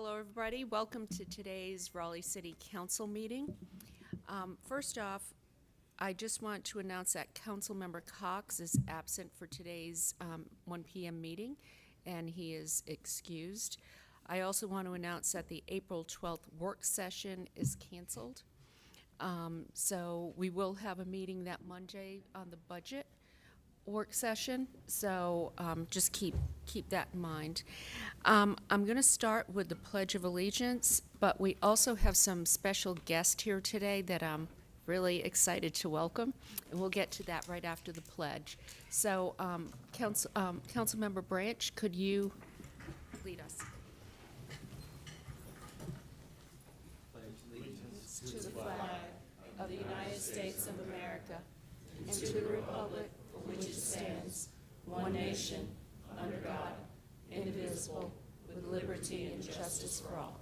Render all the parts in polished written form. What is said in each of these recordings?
Hello, everybody. Welcome to today's Raleigh City Council meeting. First off, I just want to announce that Councilmember Cox is absent for today's 1 p.m. meeting, and he is excused. I also want to announce that the April 12th work session is canceled. So we will have a meeting that Monday on the budget work session, so just keep that in mind. I'm going to start with the Pledge of Allegiance, but we also have some special guests here today that I'm really excited to welcome, and we'll get to that right after the pledge. So, Councilmember Branch, could you lead us? Pledge allegiance to the flag of the United States of America and to the republic for which it stands, one nation, under God, indivisible, with liberty and justice for all.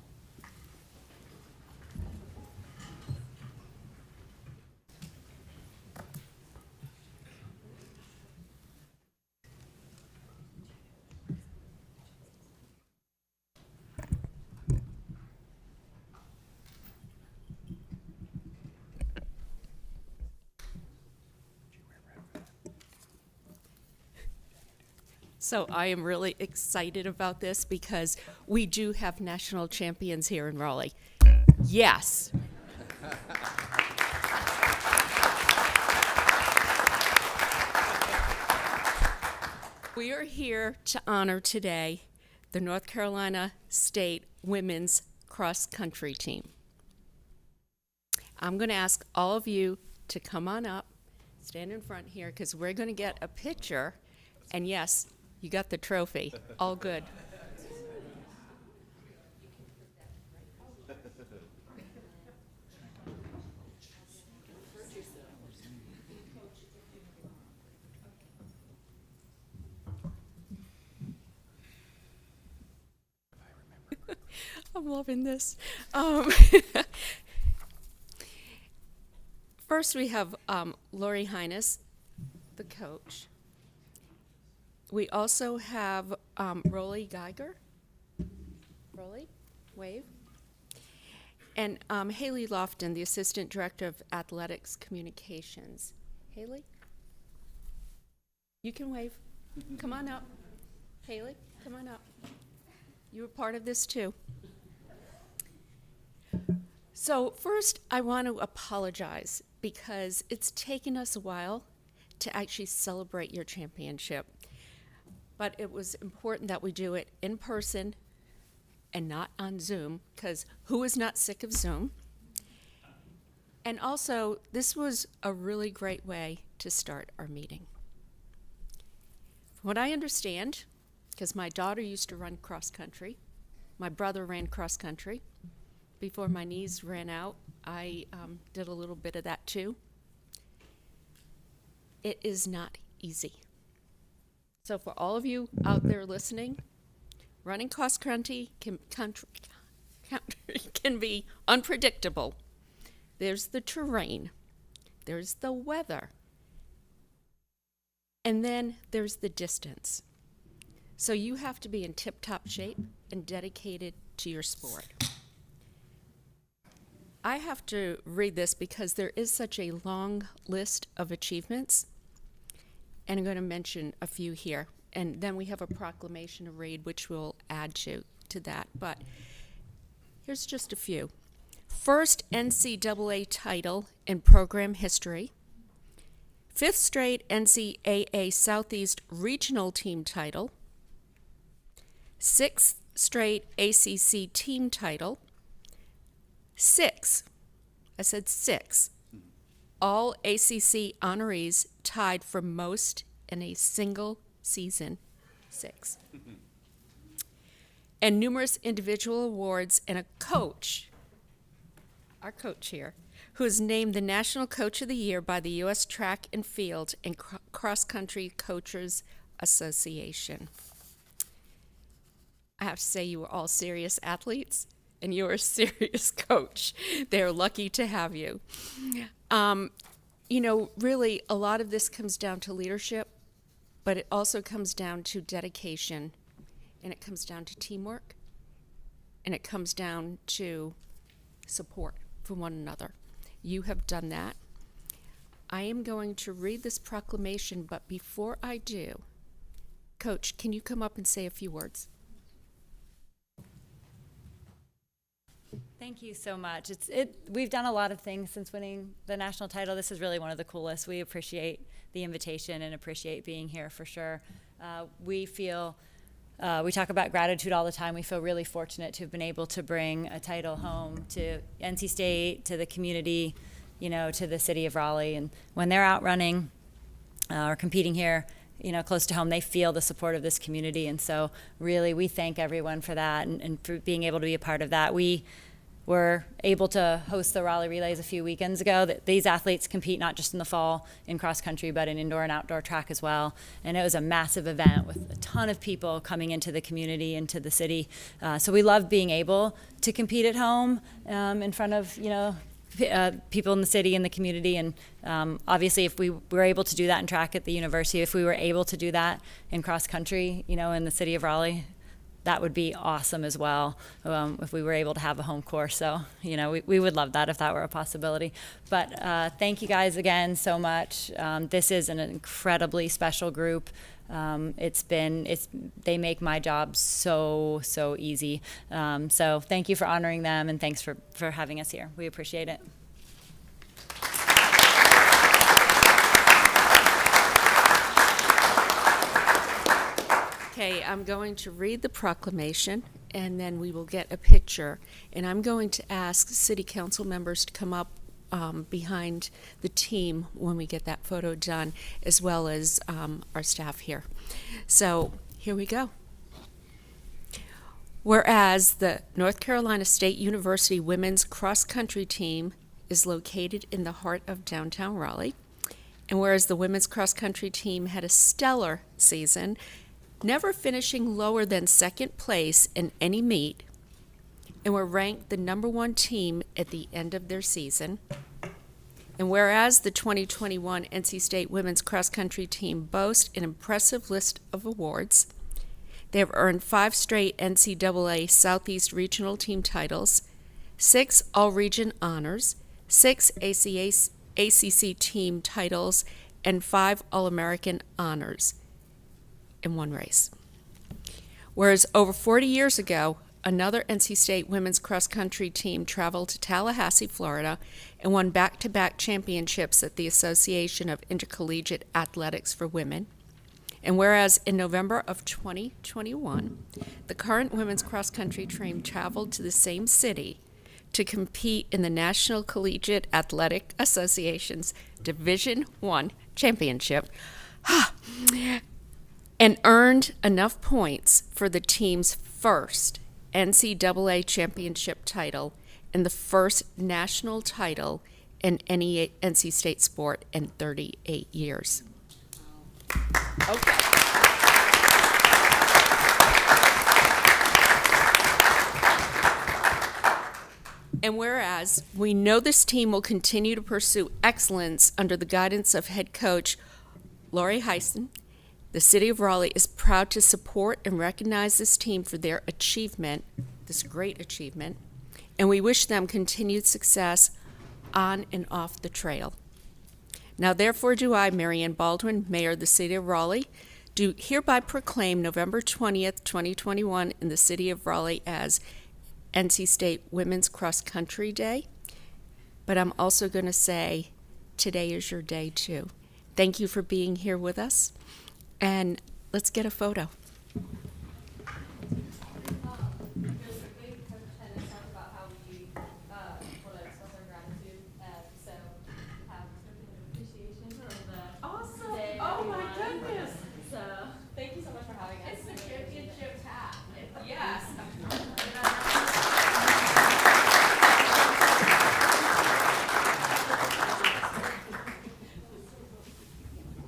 So I am really excited about this because we do have national champions here in Raleigh. Yes. We are here to honor today the North Carolina State Women's Cross Country Team. I'm going to ask all of you to come on up, stand in front here, because we're going to get a picture. And yes, you got the trophy. All good. I'm loving this. First, we have Lori Hines, the coach. We also have Raleigh Geiger. Raleigh, wave. And Haley Lofton, the Assistant Director of Athletics Communications. Haley? You can wave. Come on up. Haley, come on up. You were part of this too. So first, I want to apologize because it's taken us a while to actually celebrate your championship. But it was important that we do it in person and not on Zoom, because who is not sick of Zoom? And also, this was a really great way to start our meeting. From what I understand, because my daughter used to run cross country, my brother ran cross country. Before my knees ran out, I did a little bit of that too. It is not easy. So for all of you out there listening, running cross country can be unpredictable. There's the terrain, there's the weather, and then there's the distance. So you have to be in tip-top shape and dedicated to your sport. I have to read this because there is such a long list of achievements, and I'm going to mention a few here. And then we have a proclamation to read, which we'll add to that. But here's just a few. First NCAA title in program history. 5th straight NCAA Southeast Regional Team title. 6th straight ACC Team title. 6, I said 6, all ACC honorees tied for most in a single season, 6. And numerous individual awards, and a coach, our coach here, who is named the National Coach of the Year by the U.S. Track and Field and Cross Country Coaches Association. I have to say, you were all serious athletes, and you're a serious coach. They're lucky to have you. You know, really, a lot of this comes down to leadership, but it also comes down to dedication, and it comes down to teamwork, and it comes down to support for one another. You have done that. I am going to read this proclamation, but before I do, Coach, can you come up and say a few words? Thank you so much. We've done a lot of things since winning the national title. This is really one of the coolest. We appreciate the invitation and appreciate being here for sure. We talk about gratitude all the time. We feel really fortunate to have been able to bring a title home to NC State, to the community, to the city of Raleigh. And when they're out running or competing here, close to home, they feel the support of this community. And so really, we thank everyone for that and for being able to be a part of that. We were able to host the Raleigh Relays a few weekends ago. These athletes compete not just in the fall in cross country, but in indoor and outdoor track as well. And it was a massive event with a ton of people coming into the community, into the city. So we love being able to compete at home in front of, people in the city and the community. And obviously, if we were able to do that in track at the university, if we were able to do that in cross country, in the city of Raleigh, that would be awesome as well, if we were able to have a home course. So, we would love that if that were a possibility. But thank you guys again so much. This is an incredibly special group. They make my job so easy. So thank you for honoring them, and thanks for having us here. We appreciate it. Okay, I'm going to read the proclamation, and then we will get a picture. And I'm going to ask city council members to come up behind the team when we get that photo done, as well as our staff here. So here we go. Whereas the North Carolina State University women's cross-country team is located in the heart of downtown Raleigh, and whereas the women's cross-country team had a stellar season, never finishing lower than second place in any meet, and were ranked the #1 team at the end of their season. And whereas the 2021 NC State women's cross-country team boasts an impressive list of awards, they have earned 5 straight NCAA Southeast Regional Team titles, 6 All-Region honors, 6 ACC team titles, and 5 All-American honors in one race. Whereas over 40 years ago, another NC State women's cross-country team traveled to Tallahassee, Florida, and won back-to-back championships at the Association of Intercollegiate Athletics for Women. And whereas in November of 2021, the current women's cross-country team traveled to the same city to compete in the National Collegiate Athletic Association's Division I championship, and earned enough points for the team's first NCAA championship title and the first national title in any NC State sport in 38 years. Okay. And whereas we know this team will continue to pursue excellence under the guidance of head coach Lori Heisen, the City of Raleigh is proud to support and recognize this team for their achievement, this great achievement, and we wish them continued success on and off the trail. Now therefore do I, Mary Ann Baldwin, Mayor of the City of Raleigh, do hereby proclaim November 20th, 2021 in the City of Raleigh as NC State Women's Cross Country Day. But I'm also going to say today is your day too. Thank you for being here with us. And let's get a photo. Awesome. Oh my goodness. So thank you so much for having us. It's the championship hat. Yes.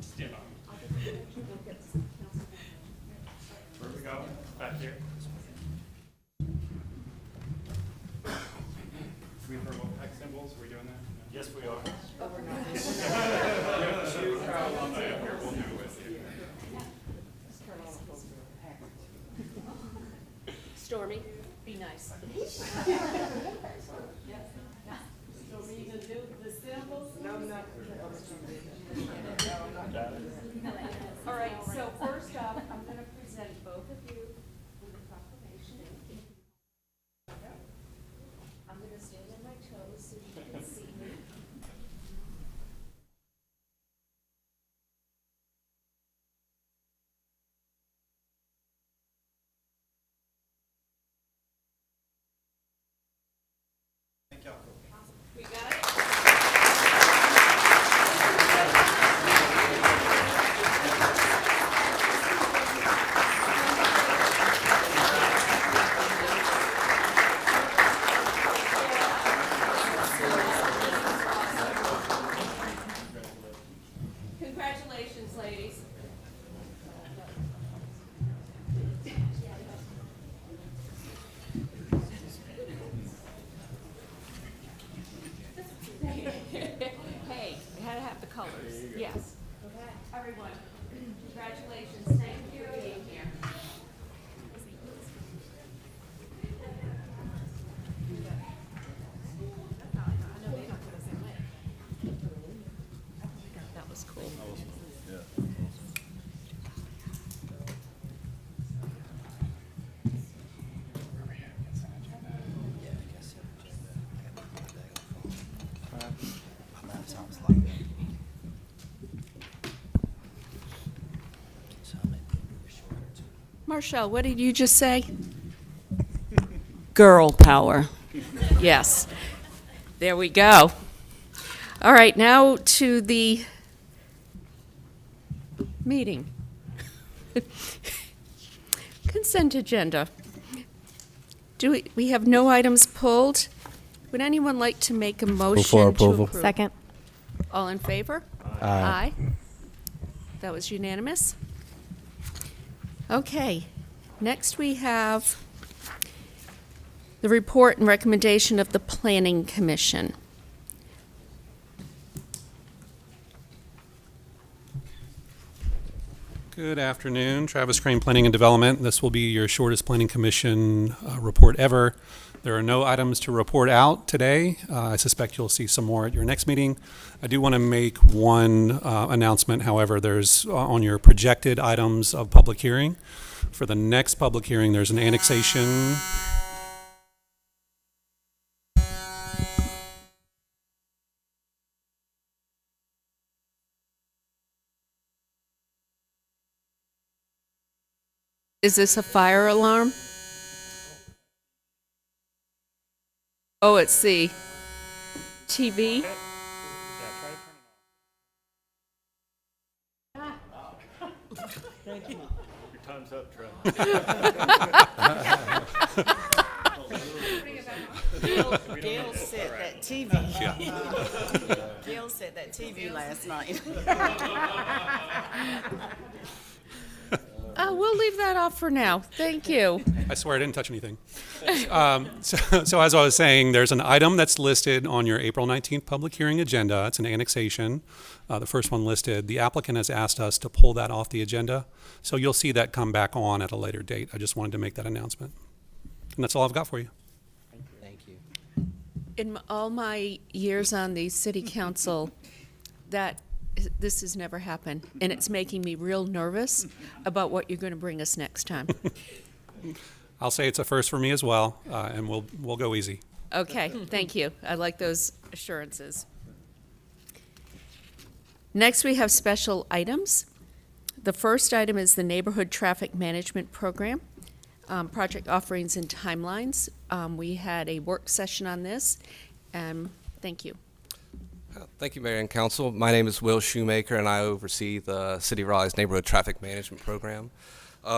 Stand up. Perfect. nice. So are you gonna do the symbols? No, not. All right, so first off, I'm going to present both of you with a proclamation. I'm going to stand on my toes so you can see me. We got it? Congratulations, ladies. Hey, you had to have the colors. Yes. Everyone, congratulations. Thank you for being here. That was cool. Marshall, what did you just say? Girl power. Yes. There we go. All right, now to the meeting. Consent agenda. We have no items pulled. Would anyone like to make a motion for to approval. approve? Second. All in favor? Aye. That was unanimous. Okay, next we have the report and recommendation of the Planning Commission. Good afternoon, Travis Crane, Planning and Development. This will be your shortest Planning Commission report ever. There are no items to report out today. I suspect you'll see some more at your next meeting. I do want to make one announcement, however. There's on your projected items of public hearing. For the next public hearing, there's an annexation. Is this a fire alarm? Oh, it's the TV. Your time's up, Trev. Gail said that TV. Gail said that TV last night. We'll leave that off for now. Thank you. I swear I didn't touch anything. So as I was saying, there's an item that's listed on your April 19th public hearing agenda. It's an annexation, the first one listed. The applicant has asked us to pull that off the agenda, so you'll see that come back on at a later date. I just wanted to make that announcement. And that's all I've got for you. Thank you. In all my years on the city council, this has never happened, and it's making me real nervous about what you're going to bring us next time. I'll say it's a first for me as well, and we'll go easy. Okay, thank you. I like those assurances. Next, we have special items. The first item is the Neighborhood Traffic Management Program, project offerings and timelines. We had a work session on this, and thank you. Thank you, Mayor and Council. My name is Will Shoemaker, and I oversee the City of Raleigh's Neighborhood Traffic Management Program.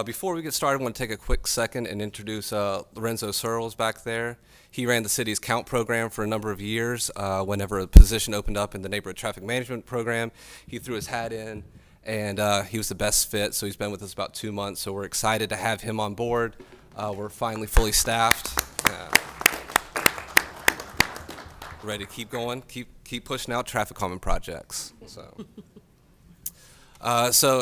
Before we get started, I want to take a quick second and introduce Lorenzo Searles back there. He ran the city's COUNT program for a number of years. Whenever a position opened up in the Neighborhood Traffic Management Program, he threw his hat in, and he was the best fit, so he's been with us about 2 months, so we're excited to have him on board. We're finally fully staffed. Ready to keep going, keep pushing out traffic calming projects. So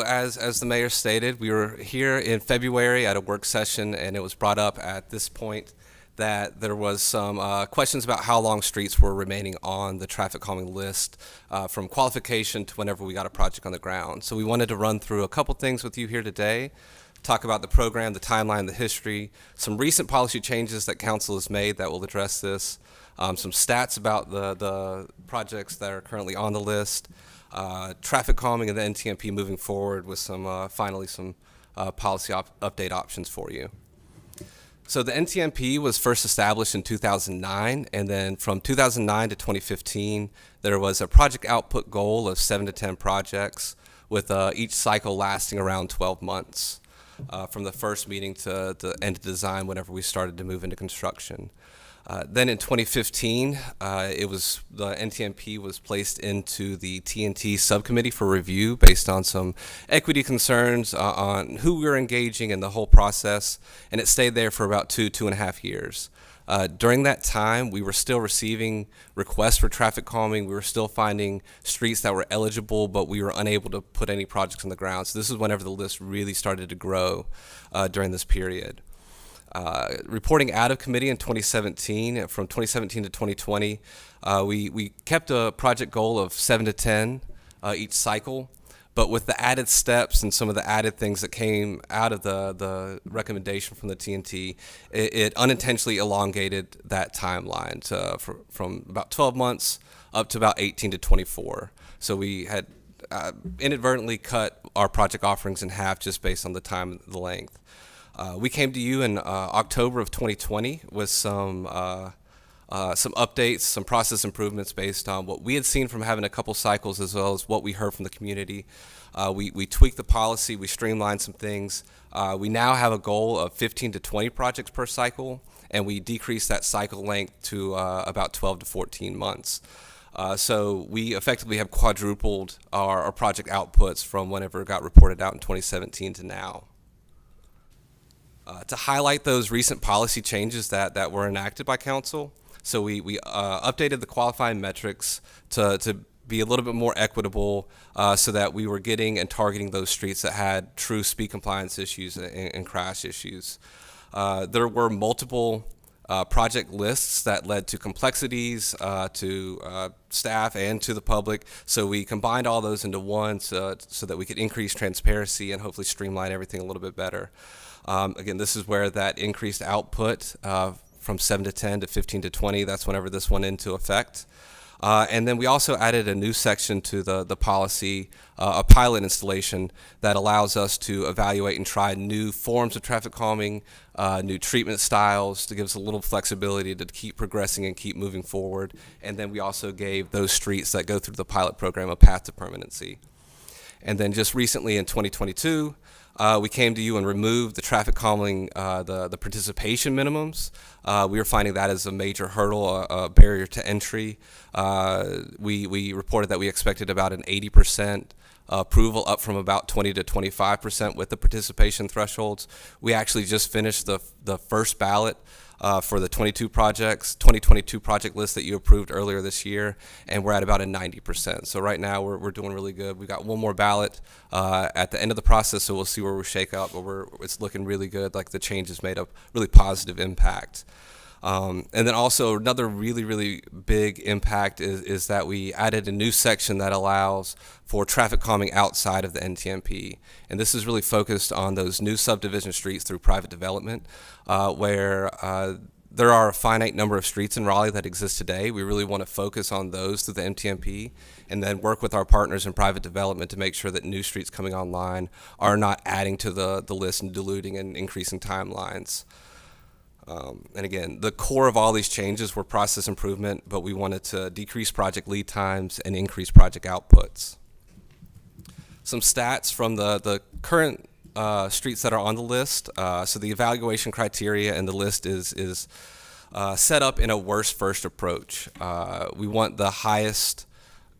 as the mayor stated, we were here in February at a work session, and it was brought up at this point that there was some questions about how long streets were remaining on the traffic calming list from qualification to whenever we got a project on the ground. So we wanted to run through a couple things with you here today, talk about the program, the timeline, the history, some recent policy changes that council has made that will address this, some stats about the projects that are currently on the list, traffic calming and the NTMP moving forward with some finally some policy update options for you. So the NTMP was first established in 2009, and then from 2009 to 2015, there was a project output goal of 7 to 10 projects, with each cycle lasting around 12 months, from the first meeting to the end of design whenever we started to move into construction. Then in 2015, the NTMP was placed into the TNT subcommittee for review based on some equity concerns on who we were engaging in the whole process, and it stayed there for about 2.5 years. During that time, we were still receiving requests for traffic calming. We were still finding streets that were eligible, but we were unable to put any projects on the ground. So this is whenever the list really started to grow during this period. Reporting out of committee in 2017, from 2017 to 2020, we kept a project goal of 7 to 10 each cycle, but with the added steps and some of the added things that came out of the recommendation from the TNT, it unintentionally elongated that timeline from about 12 months up to about 18 to 24. So we had inadvertently cut our project offerings in half just based on the time and the length. We came to you in October of 2020 with some updates, some process improvements based on what we had seen from having a couple cycles, as well as what we heard from the community. We tweaked the policy, we streamlined some things. We now have a goal of 15 to 20 projects per cycle, and we decreased that cycle length to about 12 to 14 months. So we effectively have quadrupled our project outputs from whenever it got reported out in 2017 to now. To highlight those recent policy changes that were enacted by council, so we updated the qualifying metrics to be a little bit more equitable, so that we were getting and targeting those streets that had true speed compliance issues and crash issues. There were multiple project lists that led to complexities to staff and to the public, so we combined all those into one so that we could increase transparency and hopefully streamline everything a little bit better. Again, this is where that increased output from 7 to 10 to 15 to 20, that's whenever this went into effect. And then we also added a new section to the policy, a pilot installation that allows us to evaluate and try new forms of traffic calming, new treatment styles to give us a little flexibility to keep progressing and keep moving forward. And then we also gave those streets that go through the pilot program a path to permanency. And then just recently in 2022, we came to you and removed the traffic calming, the participation minimums. We were finding that as a major hurdle, a barrier to entry. We reported that we expected about an 80% approval, up from about 20 to 25% with the participation thresholds. We actually just finished the first ballot for the 2022 project list that you approved earlier this year, and we're at about a 90%. So right now we're doing really good. We've got one more ballot at the end of the process, so we'll see where we shake out, but it's looking really good. Like, the changes made a really positive impact. And then also another really, really big impact is that we added a new section that allows for traffic calming outside of the NTMP. And this is really focused on those new subdivision streets through private development, where there are a finite number of streets in Raleigh that exist today. We really want to focus on those through the NTMP, and then work with our partners in private development to make sure that new streets coming online are not adding to the list and diluting and increasing timelines. And again, the core of all these changes were process improvement, but we wanted to decrease project lead times and increase project outputs. Some stats from the current streets that are on the list. So the evaluation criteria and the list is set up in a worst first approach. We want the highest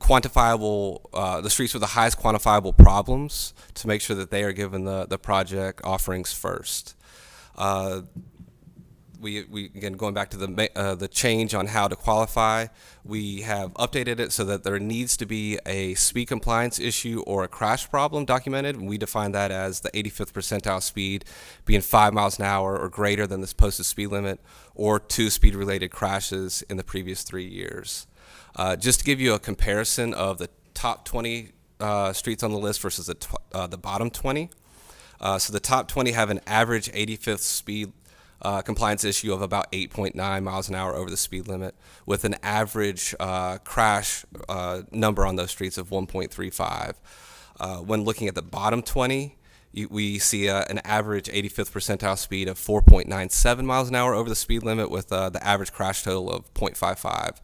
quantifiable, the streets with the highest quantifiable problems to make sure that they are given the project offerings first. we again, going back to the change on how to qualify, we have updated it so that there needs to be a speed compliance issue or a crash problem documented. And we define that as the 85th percentile speed being 5 miles an hour or greater than this posted speed limit, or 2 speed-related crashes in the previous 3 years. Just to give you a comparison of the top 20 streets on the list versus the bottom 20. So the top 20 have an average 85th speed compliance issue of about 8.9 miles an hour over the speed limit, with an average crash number on those streets of 1.35. When looking at the bottom 20, we see an average 85th percentile speed of 4.97 miles an hour over the speed limit, with the average crash total of 0.55.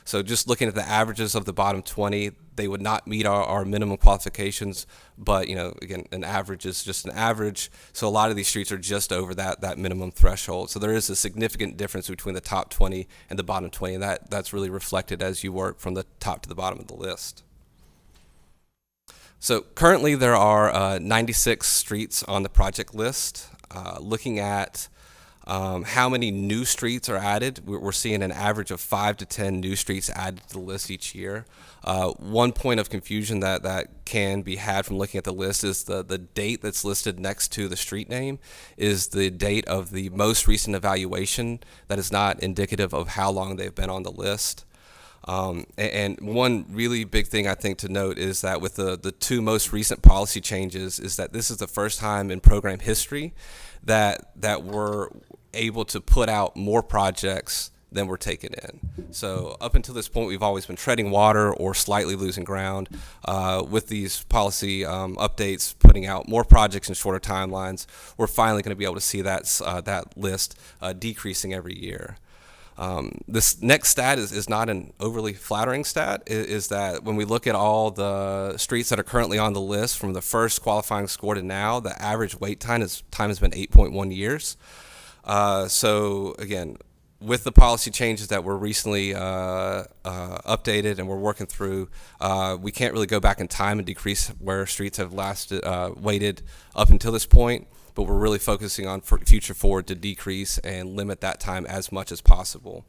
So just looking at the averages of the bottom 20, they would not meet our minimum qualifications, but again, an average is just an average. So a lot of these streets are just over that minimum threshold. So there is a significant difference between the top 20 and the bottom 20, and that's really reflected as you work from the top to the bottom of the list. So currently there are 96 streets on the project list. Looking at how many new streets are added, we're seeing an average of 5 to 10 new streets added to the list each year. One point of confusion that can be had from looking at the list is the date that's listed next to the street name is the date of the most recent evaluation. That is not indicative of how long they've been on the list. And one really big thing I think to note is that with the 2 most recent policy changes is that this is the first time in program history that we're able to put out more projects than we're taking in. So up until this point, we've always been treading water or slightly losing ground. With these policy updates, putting out more projects in shorter timelines, we're finally going to be able to see that list decreasing every year. This next stat is not an overly flattering stat, is that when we look at all the streets that are currently on the list from the first qualifying score to now, the average wait time has been 8.1 years. So again, with the policy changes that were recently updated and we're working through, we can't really go back in time and decrease where streets have waited up until this point, but we're really focusing on future forward to decrease and limit that time as much as possible.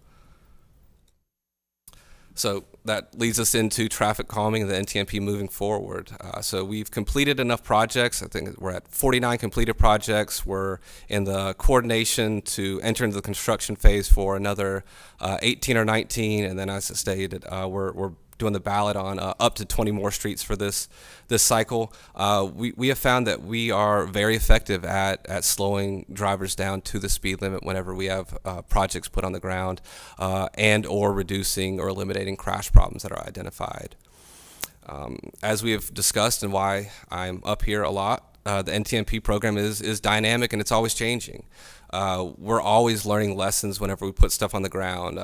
So that leads us into traffic calming and the NTMP moving forward. So we've completed enough projects. I think we're at 49 completed projects. We're in the coordination to enter into the construction phase for another 18 or 19. And then as I stated, we're doing the ballot on up to 20 more streets for this cycle. We have found that we are very effective at slowing drivers down to the speed limit whenever we have projects put on the ground, and or reducing or eliminating crash problems that are identified. As we have discussed and why I'm up here a lot, the NTMP program is dynamic and it's always changing. We're always learning lessons whenever we put stuff on the ground.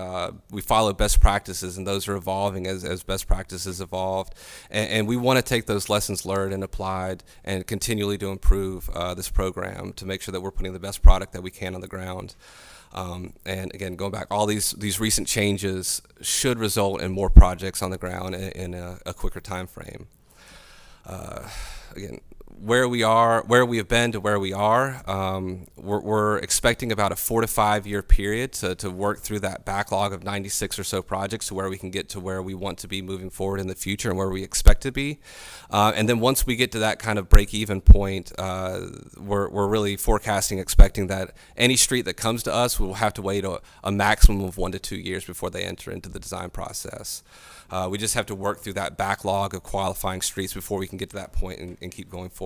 We follow best practices, and those are evolving as best practices evolved. And we want to take those lessons learned and applied and continually to improve this program to make sure that we're putting the best product that we can on the ground. And again, going back, all these recent changes should result in more projects on the ground in a quicker time frame. Again, where we have been to where we are, we're expecting about a 4 to 5 year period to work through that backlog of 96 or so projects to where we can get to where we want to be moving forward in the future and where we expect to be. And then once we get to that kind of break-even point, we're really expecting that any street that comes to us will have to wait a maximum of 1 to 2 years before they enter into the design process. We just have to work through that backlog of qualifying streets before we can get to that point and keep going forward.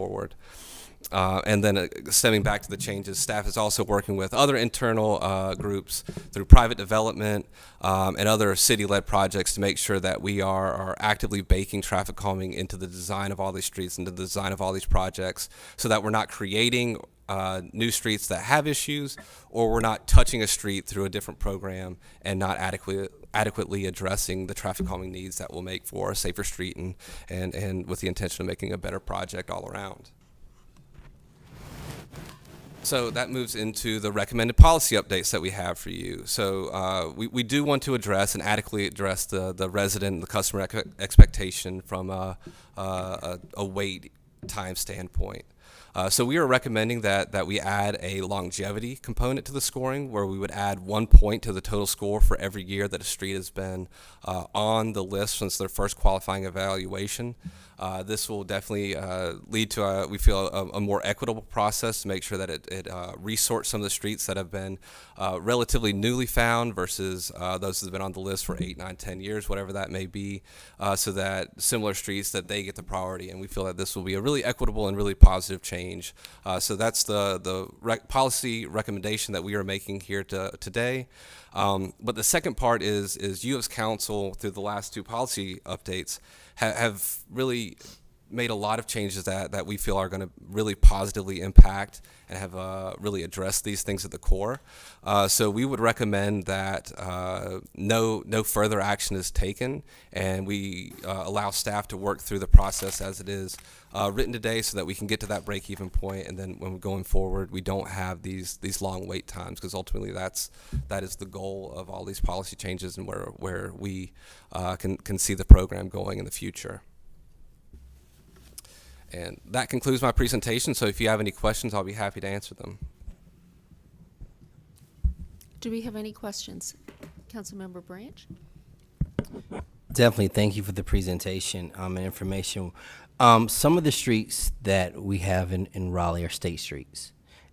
And then stemming back to the changes, staff is also working with other internal groups through private development and other city-led projects to make sure that we are actively baking traffic calming into the design of all these streets and the design of all these projects, so that we're not creating new streets that have issues, or we're not touching a street through a different program and not adequately addressing the traffic calming needs that will make for a safer street and with the intention of making a better project all around. So that moves into the recommended policy updates that we have for you. So we do want to address and adequately address the resident and the customer expectation from a wait time standpoint. So we are recommending that we add a longevity component to the scoring, where we would add 1 point to the total score for every year that a street has been on the list since their first qualifying evaluation. This will definitely lead to, we feel, a more equitable process to make sure that it resorts some of the streets that have been relatively newly found versus those that have been on the list for 8, 9, 10 years, whatever that may be, so that similar streets, that they get the priority. And we feel that this will be a really equitable and really positive change. So that's the policy recommendation that we are making here today. But the second part is you as council, through the last 2 policy updates, have really made a lot of changes that we feel are going to really positively impact and have really addressed these things at the core. So we would recommend that no further action is taken, and we allow staff to work through the process as it is written today, so that we can get to that break-even point, and then when we're going forward, we don't have these long wait times, because ultimately that is the goal of all these policy changes, and where we can see the program going in the future. And that concludes my presentation, so if you have any questions, I'll be happy to answer them. Do we have any questions? Councilmember Branch? Definitely, thank you for the presentation and information. Some of the streets that we have in Raleigh are state streets,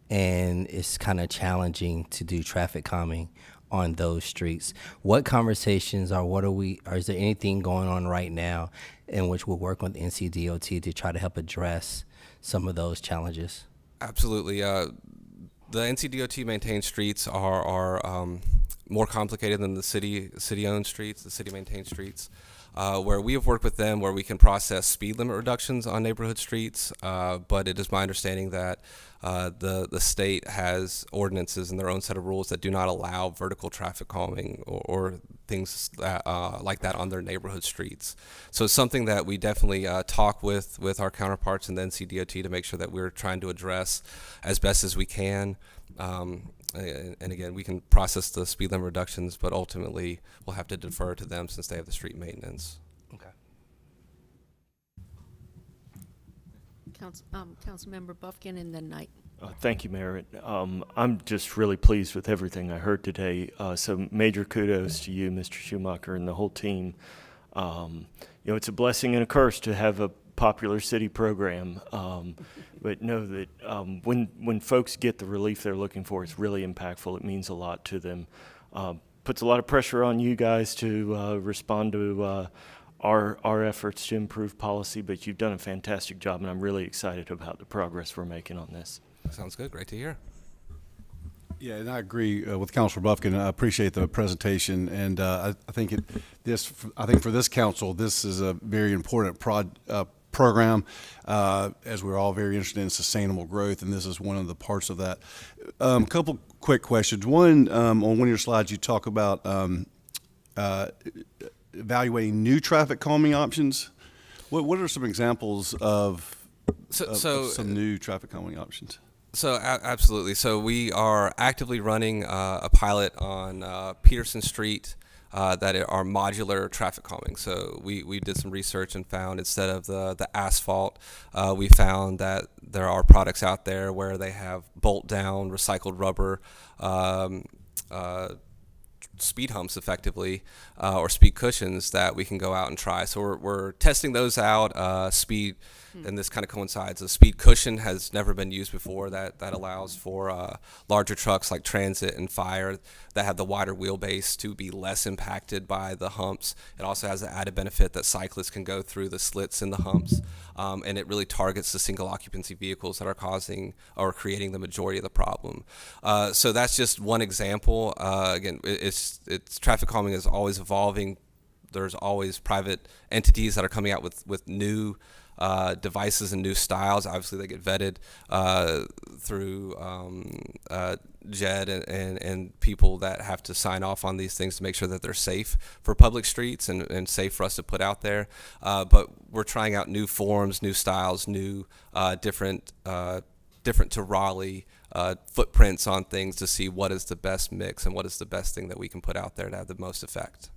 and it's kind of challenging to do traffic calming on those streets. What conversations is there anything going on right now in which we'll work with NCDOT to try to help address some of those challenges? Absolutely. The NCDOT maintained streets are more complicated than the city-owned streets, the city-maintained streets, where we have worked with them where we can process speed limit reductions on neighborhood streets, but it is my understanding that the state has ordinances and their own set of rules that do not allow vertical traffic calming or things like that on their neighborhood streets. So it's something that we definitely talk with our counterparts in the NCDOT to make sure that we're trying to address as best as we can. And again, we can process the speed limit reductions, but ultimately we'll have to defer to them since they have the street maintenance. Okay. Councilmember Buffkin, and then Knight. Thank you, Mayor. I'm just really pleased with everything I heard today. So major kudos to you, Mr. Schumacher, and the whole team. It's a blessing and a curse to have a popular city program, but know that when folks get the relief they're looking for, it's really impactful. It means a lot to them. Puts a lot of pressure on you guys to respond to our efforts to improve policy, but you've done a fantastic job, and I'm really excited about the progress we're making on this. Sounds good. Great to hear. Yeah, and I agree with Councilor Buffkin. I appreciate the presentation, and I think for this council, this is a very important program, as we're all very interested in sustainable growth, and this is one of the parts of that. A couple quick questions. One, on one of your slides, you talk about evaluating new traffic calming options. What are some examples of some new traffic calming options? So absolutely. So we are actively running a pilot on Peterson Street that are modular traffic calming. So we did some research and found instead of the asphalt, we found that there are products out there where they have bolt down recycled rubber speed humps effectively, or speed cushions that we can go out and try. So we're testing those out. Speed, and this kind of coincides. A speed cushion has never been used before. That allows for larger trucks like transit and fire that have the wider wheelbase to be less impacted by the humps. It also has the added benefit that cyclists can go through the slits in the humps, and it really targets the single occupancy vehicles that are causing or creating the majority of the problem. So that's just one example. Again, it's traffic calming is always evolving. There's always private entities that are coming out with new devices and new styles. Obviously, they get vetted through JED and people that have to sign off on these things to make sure that they're safe for public streets and safe for us to put out there. But we're trying out new forms, new styles, new different to Raleigh footprints on things to see what is the best mix and what is the best thing that we can put out there to have the most effect.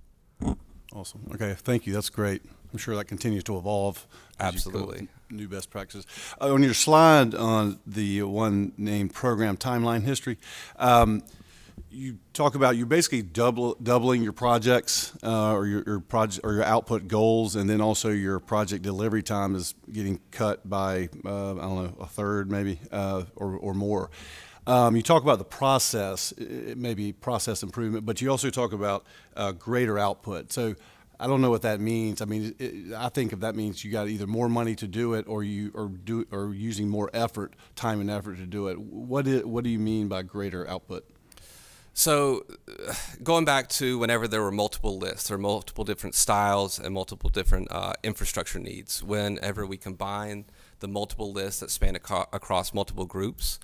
Awesome. Okay, thank you. That's great. I'm sure that continues to evolve. as you come up Absolutely. with new best practices. On your slide on the one named program timeline history, you talk about you basically doubling your projects or your project or your output goals, and then also your project delivery time is getting cut by I don't know, a third maybe or more. You talk about the process, it may be process improvement, but you also talk about greater output. So I don't know what that means. I mean, I think if that means you got either more money to do it, or or using more effort, time and effort to do it. What do you mean by greater output? So going back to whenever there were multiple lists or multiple different styles and multiple different infrastructure needs, whenever we combine the multiple lists that span across multiple groups,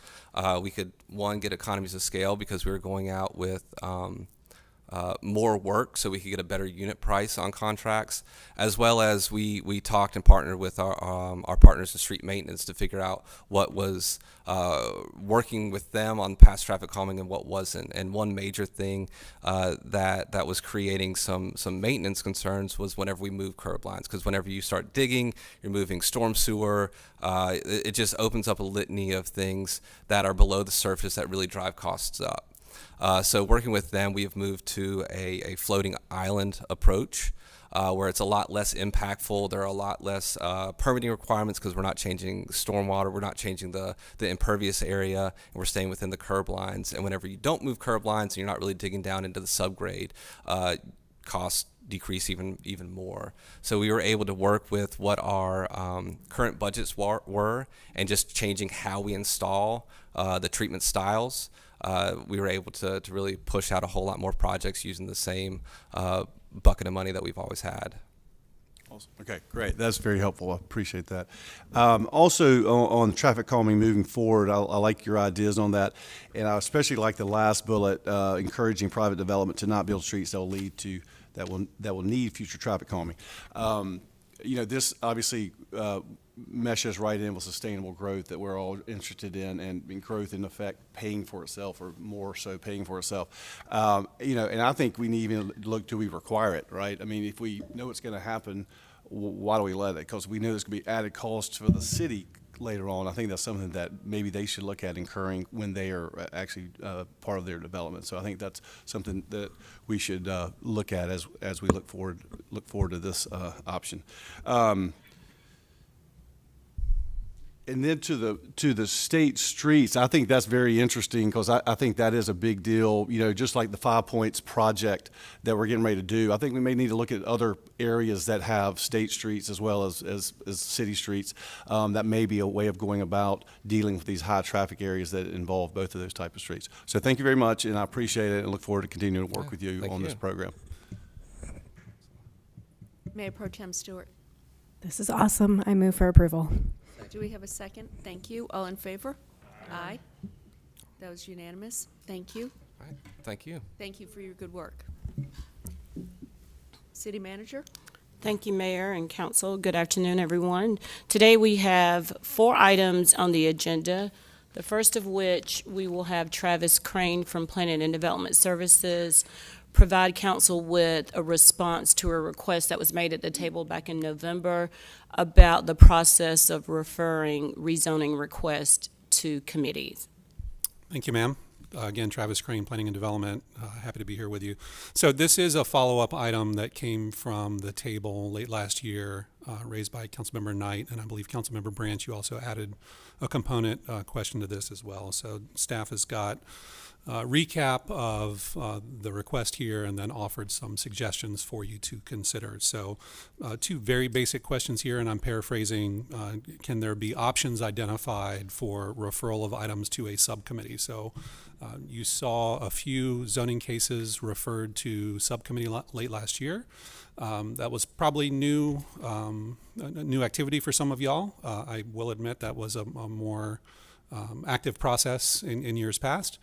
we could, one, get economies of scale because we were going out with more work, so we could get a better unit price on contracts, as well as we talked and partnered with our partners in street maintenance to figure out what was working with them on past traffic calming and what wasn't. And one major thing that was creating some maintenance concerns was whenever we move curb lines, because whenever you start digging, you're moving storm sewer. It just opens up a litany of things that are below the surface that really drive costs up. So working with them, we have moved to a floating island approach where it's a lot less impactful. There are a lot less permitting requirements because we're not changing stormwater, we're not changing the impervious area, and we're staying within the curb lines. And whenever you don't move curb lines and you're not really digging down into the subgrade, costs decrease even more. So we were able to work with what our current budgets were and just changing how we install the treatment styles. We were able to really push out a whole lot more projects using the same bucket of money that we've always had. Awesome. Okay, great. That's very helpful. I appreciate that. Also, on traffic calming moving forward, I like your ideas on that, and I especially like the last bullet, encouraging private development to not build streets that will need future traffic calming. This obviously meshes right in with sustainable growth that we're all interested in, and growth in effect paying for itself, or more so paying for itself. And I think we need even look, do we require it, right? I mean, if we know it's going to happen, why do we let it? Because we know there's going to be added costs for the city later on. I think that's something that maybe they should look at incurring when they are actually part of their development. So I think that's something that we should look at as we look forward to this option. And then to the state streets, I think that's very interesting because I think that is a big deal. Just like the 5 Points project that we're getting ready to do, I think we may need to look at other areas that have state streets as well as city streets. That may be a way of going about dealing with these high traffic areas that involve both of those type of streets. So thank you very much, and I appreciate it, and look forward to continuing to work with you on this program. Mayor Pro Tem Stewart. This is awesome. I move for approval. Do we have a second? Thank you. All in favor? Aye. That was unanimous. Thank you. All right. Thank you. Thank you for your good work. City Manager? Thank you, Mayor and Council. Good afternoon, everyone. Today we have 4 items on the agenda. The first of which we will have Travis Crane from Planning and Development Services provide council with a response to a request that was made at the table back in November about the process of referring rezoning requests to committees. Thank you, ma'am. Again, Travis Crane, Planning and Development. Happy to be here with you. So this is a follow-up item that came from the table late last year, raised by Councilmember Knight, and I believe Councilmember Branch, you also added a component question to this as well. So staff has got recap of the request here and then offered some suggestions for you to consider. So 2 very basic questions here, and I'm paraphrasing. Can there be options identified for referral of items to a subcommittee? So you saw a few zoning cases referred to subcommittee late last year. That was probably new activity for some of y'all. I will admit that was a more active process in years past.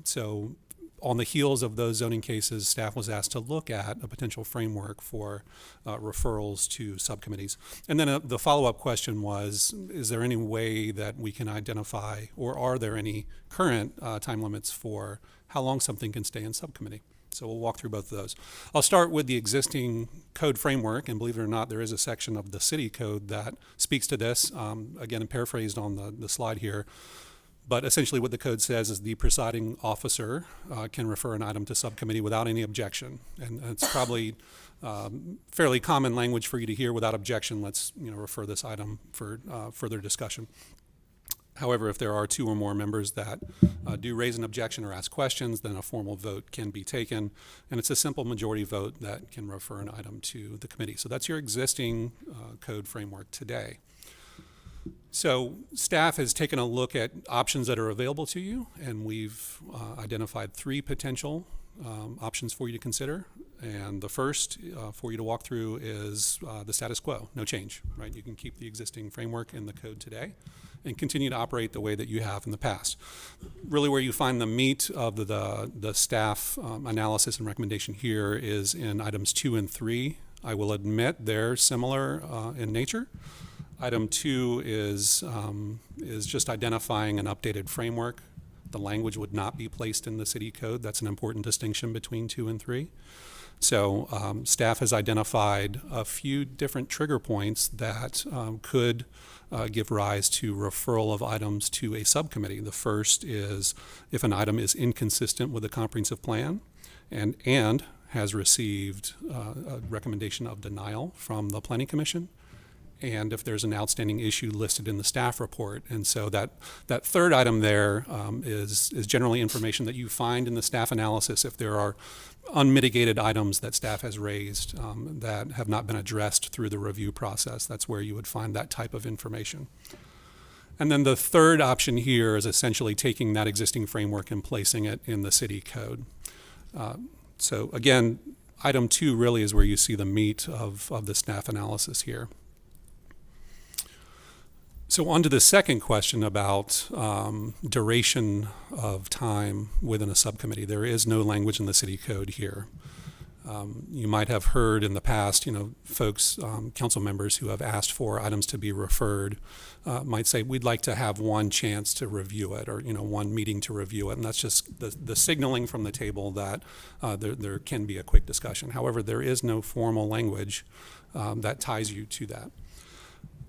So on the heels of those zoning cases, staff was asked to look at a potential framework for referrals to subcommittees. And then the follow-up question was, is there any way that we can identify, or are there any current time limits for how long something can stay in subcommittee? So we'll walk through both of those. I'll start with the existing code framework, and believe it or not, there is a section of the city code that speaks to this. Again, paraphrased on the slide here. But essentially what the code says is the presiding officer can refer an item to subcommittee without any objection. And it's probably fairly common language for you to hear: without objection, let's refer this item for further discussion. However, if there are two or more members that do raise an objection or ask questions, then a formal vote can be taken, and it's a simple majority vote that can refer an item to the committee. So that's your existing code framework today. So staff has taken a look at options that are available to you, and we've identified three potential options for you to consider. And the first for you to walk through is the status quo, no change, right? You can keep the existing framework in the code today and continue to operate the way that you have in the past. Really where you find the meat of the staff analysis and recommendation here is in items 2 and 3. I will admit they're similar in nature. Item 2 is just identifying an updated framework. The language would not be placed in the city code. That's an important distinction between 2 and 3. So staff has identified a few different trigger points that could give rise to referral of items to a subcommittee. The first is if an item is inconsistent with the comprehensive plan and has received a recommendation of denial from the Planning Commission, and if there's an outstanding issue listed in the staff report. And so that third item there is generally information that you find in the staff analysis if there are unmitigated items that staff has raised that have not been addressed through the review process. That's where you would find that type of information. And then the third option here is essentially taking that existing framework and placing it in the city code. So again, item 2 really is where you see the meat of the staff analysis here. So on to the second question about duration of time within a subcommittee. There is no language in the city code here. You might have heard in the past, folks, council members who have asked for items to be referred might say, we'd like to have one chance to review it, or one meeting to review it. And that's just the signaling from the table that there can be a quick discussion. However, there is no formal language that ties you to that.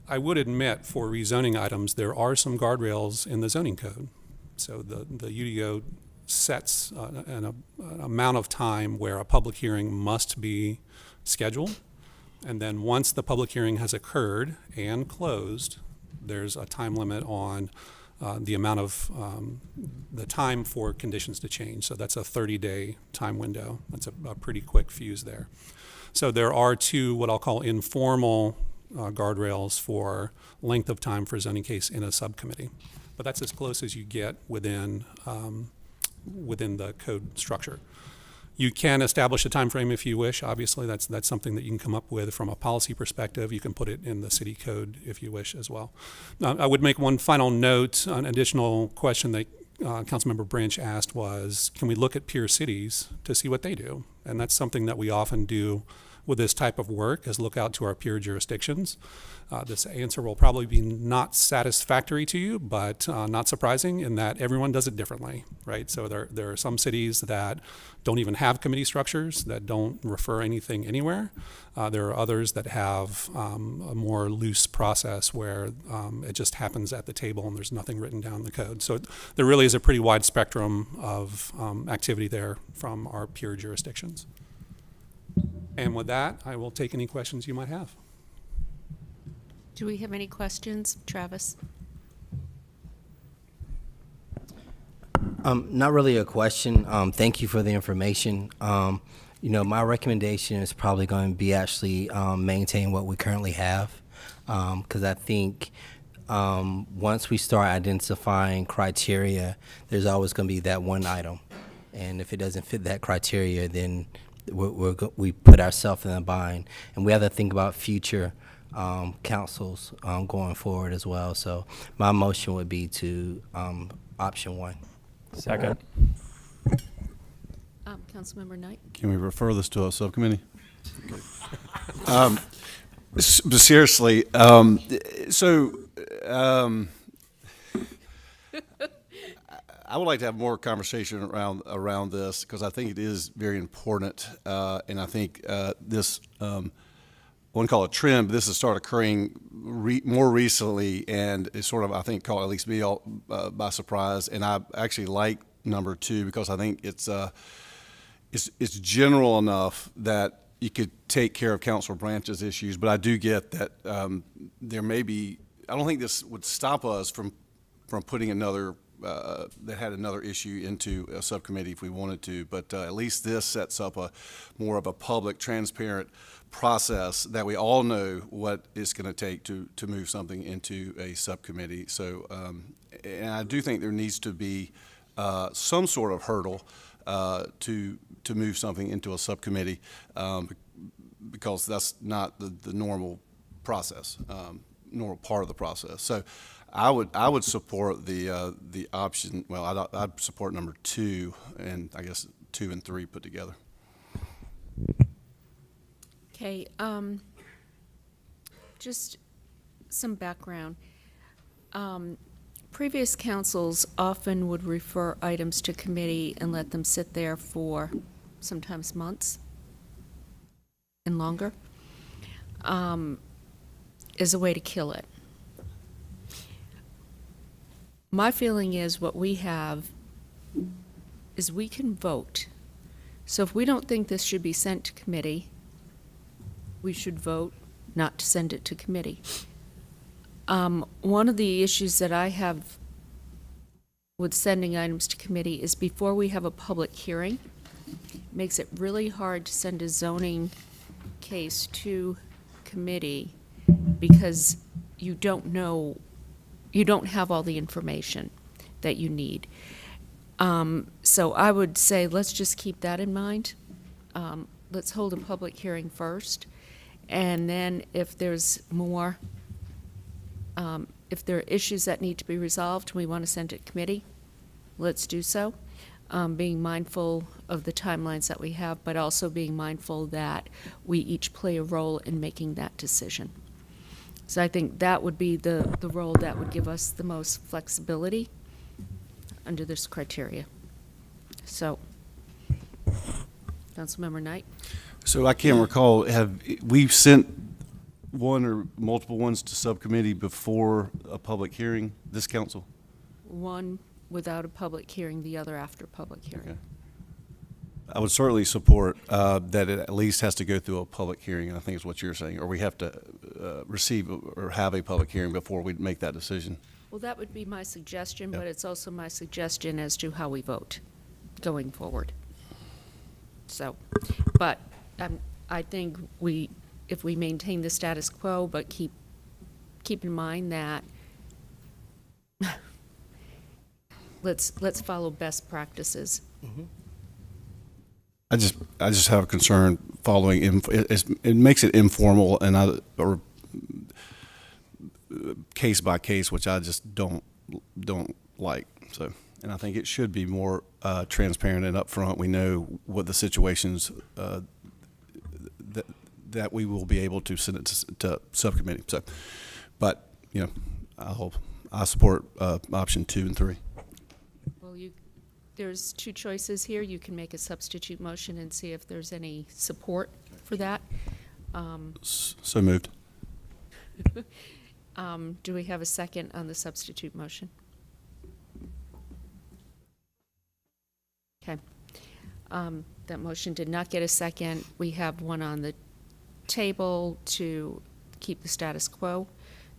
I would admit for rezoning items, there are some guardrails in the zoning code. So the UDO sets an amount of time where a public hearing must be scheduled. And then once the public hearing has occurred and closed, there's a time limit on the amount of the time for conditions to change. So that's a 30-day time window. That's a pretty quick fuse there. So there are two what I'll call informal guardrails for length of time for a zoning case in a subcommittee. But that's as close as you get within the code structure. You can establish a time frame if you wish. Obviously, that's something that you can come up with from a policy perspective. You can put it in the city code if you wish as well. I would make one final note. An additional question that Councilmember Branch asked was, can we look at peer cities to see what they do? And that's something that we often do with this type of work, is look out to our peer jurisdictions. This answer will probably be not satisfactory to you, but not surprising in that everyone does it differently, right? So there are some cities that don't even have committee structures, that don't refer anything anywhere. There are others that have a more loose process where it just happens at the table and there's nothing written down in the code. So there really is a pretty wide spectrum of activity there from our peer jurisdictions. And with that, I will take any questions you might have. Do we have any questions, Travis? Not really a question. Thank you for the information. My recommendation is probably going to be actually maintain what we currently have, because I think once we start identifying criteria, there's always going to be that one item. And if it doesn't fit that criteria, then we put ourselves in a bind. And we have to think about future councils going forward as well. So my motion would be to option 1. Second. Councilmember Knight? Can we refer this to a subcommittee? Seriously, I would like to have more conversation around this because I think it is very important, and I think this. I wouldn't call it a trend, but this has started occurring more recently, and it's sort of, I think, caught at least me all, by surprise. And I actually like number 2 because I think it's general enough that you could take care of Councilor Branch's issues. But I do get that there may be. I don't think this would stop us from putting another that had another issue into a subcommittee if we wanted to. But at least this sets up a more of a public, transparent process that we all know what it's going to take to move something into a subcommittee. So, and I do think there needs to be some sort of hurdle to move something into a subcommittee because that's not the normal process, normal part of the process. So, I would support the option. Well, I'd support number 2, and I guess 2 and 3 put together. Okay, just some background. Previous councils often would refer items to committee and let them sit there for sometimes months and longer, as a way to kill it. My feeling is what we have is we can vote. So if we don't think this should be sent to committee, we should vote not to send it to committee. One of the issues that I have with sending items to committee is before we have a public hearing, it makes it really hard to send a zoning case to committee because you don't know, you don't have all the information that you need. So I would say let's just keep that in mind. Let's hold a public hearing first. And then if there's more, if there are issues that need to be resolved and we want to send it to committee, let's do so, being mindful of the timelines that we have, but also being mindful that we each play a role in making that decision. So I think that would be the role that would give us the most flexibility under this criteria. So, Councilmember Knight? So I can't recall, have we sent one or multiple ones to subcommittee before a public hearing, this council? One without a public hearing, the other after public hearing. Okay. I would certainly support that it at least has to go through a public hearing, I think is what you're saying, or we have to receive or have a public hearing before we make that decision. Well, that would be my suggestion, Yep. but it's also my suggestion as to how we vote going forward. So, but I think if we maintain the status quo, but keep in mind that let's follow best practices. Mm-hmm. I just have a concern following. It makes it informal or case by case, which I just don't like. So, and I think it should be more transparent and upfront. We know what the situations that we will be able to send it to subcommittee. So, but you know, I support option 2 and 3. Well, there's 2 choices here. You can make a substitute motion and see if there's any support for that. So moved. Do we have a second on the substitute motion? Okay. That motion did not get a second. We have one on the table to keep the status quo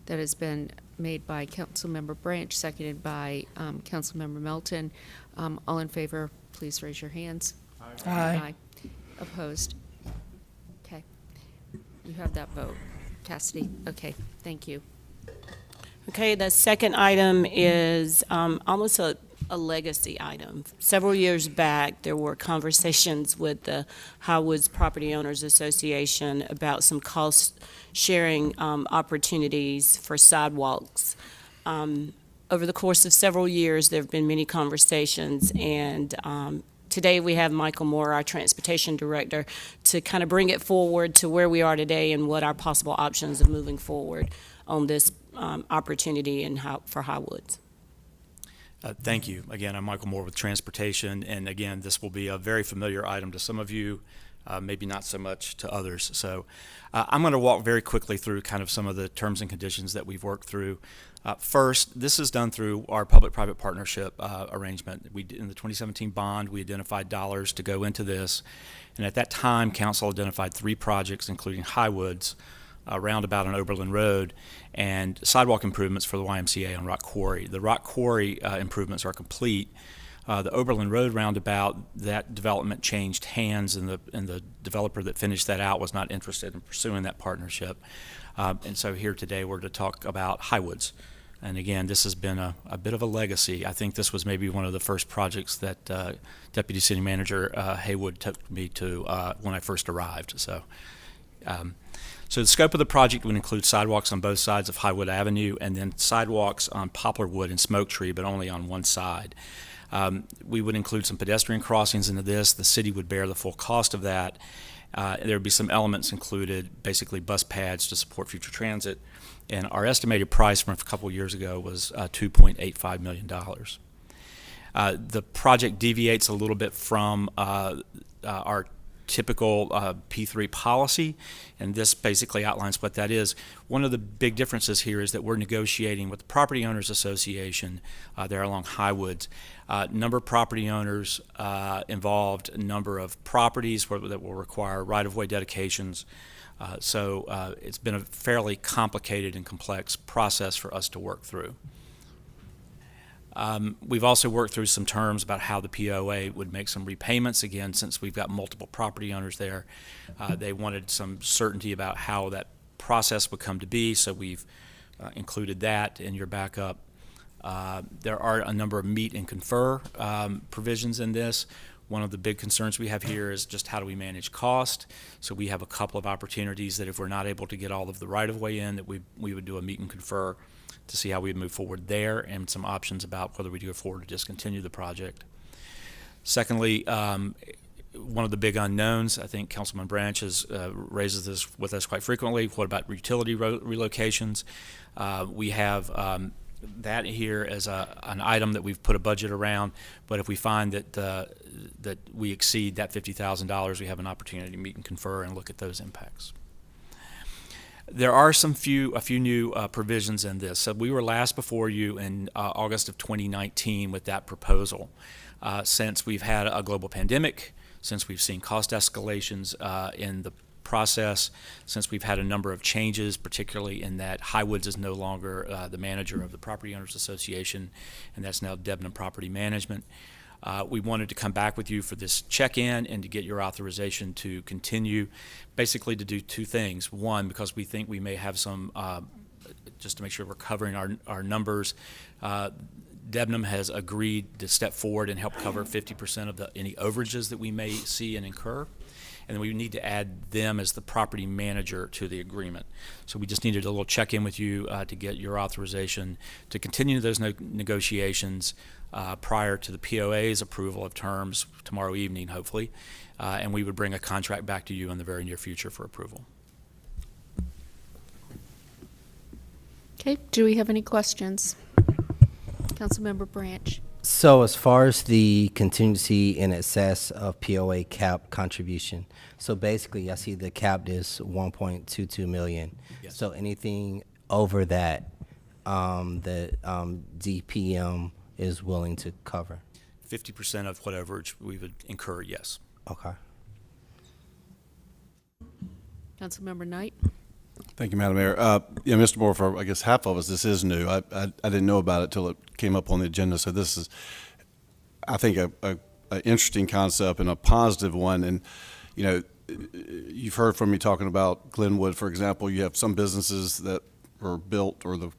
that has been made by Councilmember Branch, seconded by Councilmember Melton. All in favor, please raise your hands. Aye. Aye. Opposed? Okay. You have that vote. Cassidy? Okay, thank you. Okay, the second item is almost a legacy item. Several years back, there were conversations with the Highwoods Property Owners Association about some cost-sharing opportunities for sidewalks. Over the course of several years, there have been many conversations, and today we have Michael Moore, our transportation director, to kind of bring it forward to where we are today and what our possible options of moving forward on this opportunity for Highwoods. Thank you. Again, I'm Michael Moore with Transportation, and again, this will be a very familiar item to some of you, maybe not so much to others. So I'm going to walk very quickly through kind of some of the terms and conditions that we've worked through. First, this is done through our public-private partnership arrangement. In the 2017 bond, we identified dollars to go into this, and at that time, council identified 3 projects, including Highwoods, roundabout on Oberlin Road, and sidewalk improvements for the YMCA on Rock Quarry. The Rock Quarry improvements are complete. The Oberlin Road roundabout, that development changed hands, and the developer that finished that out was not interested in pursuing that partnership. And so here today we're to talk about Highwoods. And again, this has been a bit of a legacy. I think this was maybe one of the first projects that Deputy City Manager Haywood took me to when I first arrived. So the scope of the project would include sidewalks on both sides of Highwood Avenue, and then sidewalks on Poplarwood and Smoke Tree, but only on one side. We would include some pedestrian crossings into this. The city would bear the full cost of that. There would be some elements included, basically bus pads to support future transit. And our estimated price from a couple years ago was $2.85 million. The project deviates a little bit from our typical P3 policy, and this basically outlines what that is. One of the big differences here is that we're negotiating with the Property Owners Association there along Highwoods. Number of property owners involved, number of properties that will require right-of-way dedications. So it's been a fairly complicated and complex process for us to work through. We've also worked through some terms about how the POA would make some repayments. Again, since we've got multiple property owners there, they wanted some certainty about how that process would come to be, so we've included that in your backup. There are a number of meet and confer provisions in this. One of the big concerns we have here is just how do we manage cost. So we have a couple of opportunities that if we're not able to get all of the right-of-way in, that we would do a meet and confer to see how we move forward there, and some options about whether we go forward to discontinue the project. Secondly, one of the big unknowns, I think Councilman Branch raises this with us quite frequently, what about utility relocations? We have that here as an item that we've put a budget around, but if we find that that we exceed that $50,000, we have an opportunity to meet and confer and look at those impacts. There are a few new provisions in this. So we were last before you in August of 2019 with that proposal. Since we've had a global pandemic, since we've seen cost escalations in the process, since we've had a number of changes, particularly in that Highwoods is no longer the manager of the Property Owners Association, and that's now Debnam Property Management. We wanted to come back with you for this check-in and to get your authorization to continue, basically to do 2 things. One, because we think we may have some, just to make sure we're covering our numbers, Debnam has agreed to step forward and help cover 50% of any overages that we may see and incur. And we need to add them as the property manager to the agreement. So we just needed a little check-in with you to get your authorization to continue those negotiations prior to the POA's approval of terms tomorrow evening, hopefully. And we would bring a contract back to you in the very near future for approval. Okay, do we have any questions? Councilmember Branch. So as far as the contingency in excess of POA cap contribution, so basically I see the cap is 1.22 million. Yes. So anything over that, the DPM is willing to cover? 50% of what overage we would incur, yes. Okay. Councilmember Knight. Thank you, Madam Mayor. Yeah, Mr. Moore, for I guess half of us, this is new. I didn't know about it till it came up on the agenda. So this is, I think, a interesting concept and a positive one. And you know, you've heard from me talking about Glenwood, for example. You have some businesses that were built, or the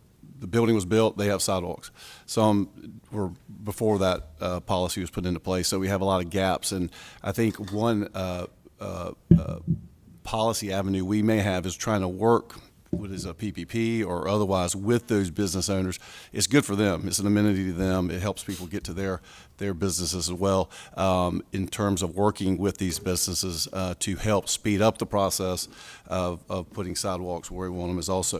building was built, they have sidewalks. Some were before that policy was put into place. So we have a lot of gaps. And I think one policy avenue we may have is trying to work, what is a PPP or otherwise, with those business owners. It's good for them. It's an amenity to them. It helps people get to their businesses as well, in terms of working with these businesses to help speed up the process of putting sidewalks where we want them, is also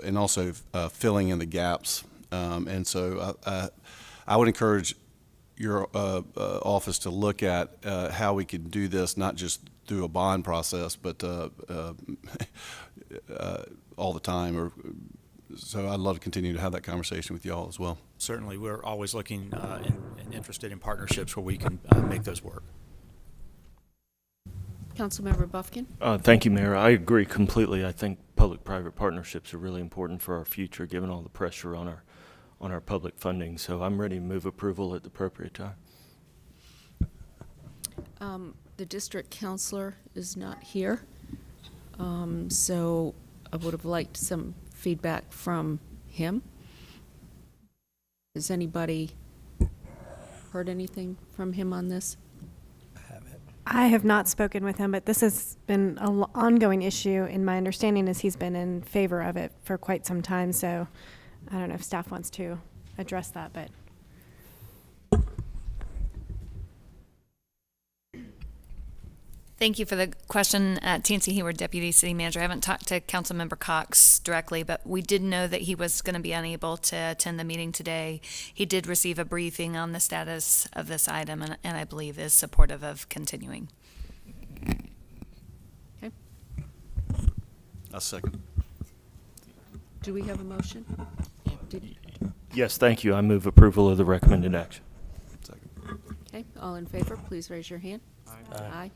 filling in the gaps. And so I would encourage your office to look at how we could do this, not just through a bond process, but all the time. So I'd love to continue to have that conversation with y'all as well. Certainly, we're always looking and interested in partnerships where we can make those work. Councilmember Buffkin? Thank you, Mayor. I agree completely. I think public-private partnerships are really important for our future, given all the pressure on our public funding. So I'm ready to move approval at the appropriate time. The district counselor is not here, so I would have liked some feedback from him. Has anybody heard anything from him on this? I have not spoken with him, but this has been an ongoing issue, and my understanding is he's been in favor of it for quite some time, so I don't know if staff wants to address that, but. Thank you for the question. Tansy Hayward, Deputy City Manager. I haven't talked to Councilmember Cox directly, but we did know that he was going to be unable to attend the meeting today. He did receive a briefing on the status of this item, and I believe is supportive of continuing. Okay. A second. Do we have a motion? Yes, thank you. I move approval of the recommended action. Second. Okay, all in favor, please raise your hand. Aye.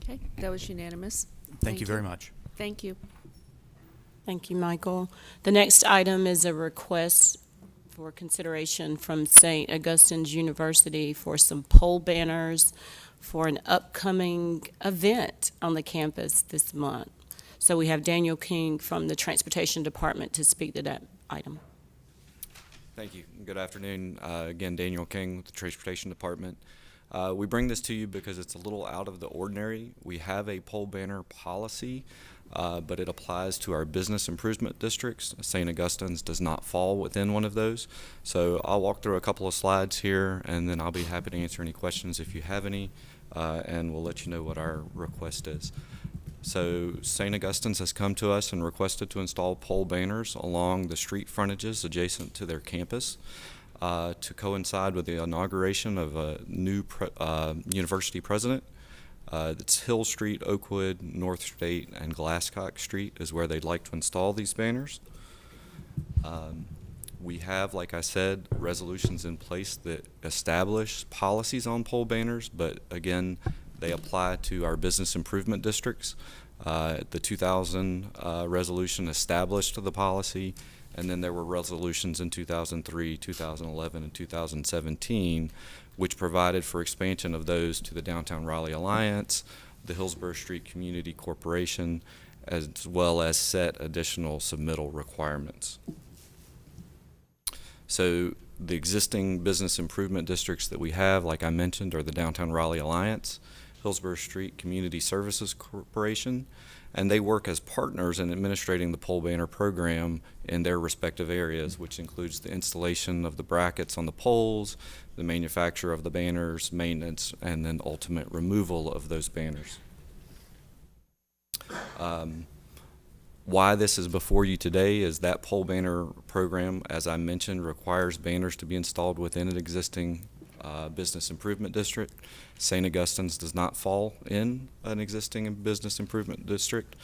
Okay, that was unanimous. Thank you very much. Thank you. Thank you, Michael. The next item is a request for consideration from St. Augustine's University for some pole banners for an upcoming event on the campus this month. So we have Daniel King from the Transportation Department to speak to that item. Thank you. Good afternoon. Again, Daniel King with the Transportation Department. We bring this to you because it's a little out of the ordinary. We have a pole banner policy, but it applies to our business improvement districts. St. Augustine's does not fall within one of those. So I'll walk through a couple of slides here, and then I'll be happy to answer any questions if you have any, and we'll let you know what our request is. So St. Augustine's has come to us and requested to install pole banners along the street frontages adjacent to their campus. To coincide with the inauguration of a new university president. It's Hill Street, Oakwood, North State, and Glasscock Street is where they'd like to install these banners. We have, like I said, resolutions in place that establish policies on pole banners, but again, they apply to our business improvement districts. The 2000 resolution established the policy, and then there were resolutions in 2003, 2011, and 2017, which provided for expansion of those to the Downtown Raleigh Alliance, the Hillsborough Street Community Corporation, as well as set additional submittal requirements. So the existing business improvement districts that we have, like I mentioned, are the Downtown Raleigh Alliance, Hillsborough Street Community Services Corporation, and they work as partners in administrating the pole banner program in their respective areas, which includes the installation of the brackets on the poles, the manufacture of the banners, maintenance, and then ultimate removal of those banners. Why this is before you today is that pole banner program, as I mentioned, requires banners to be installed within an existing business improvement district. St. Augustine's does not fall in an existing business improvement district.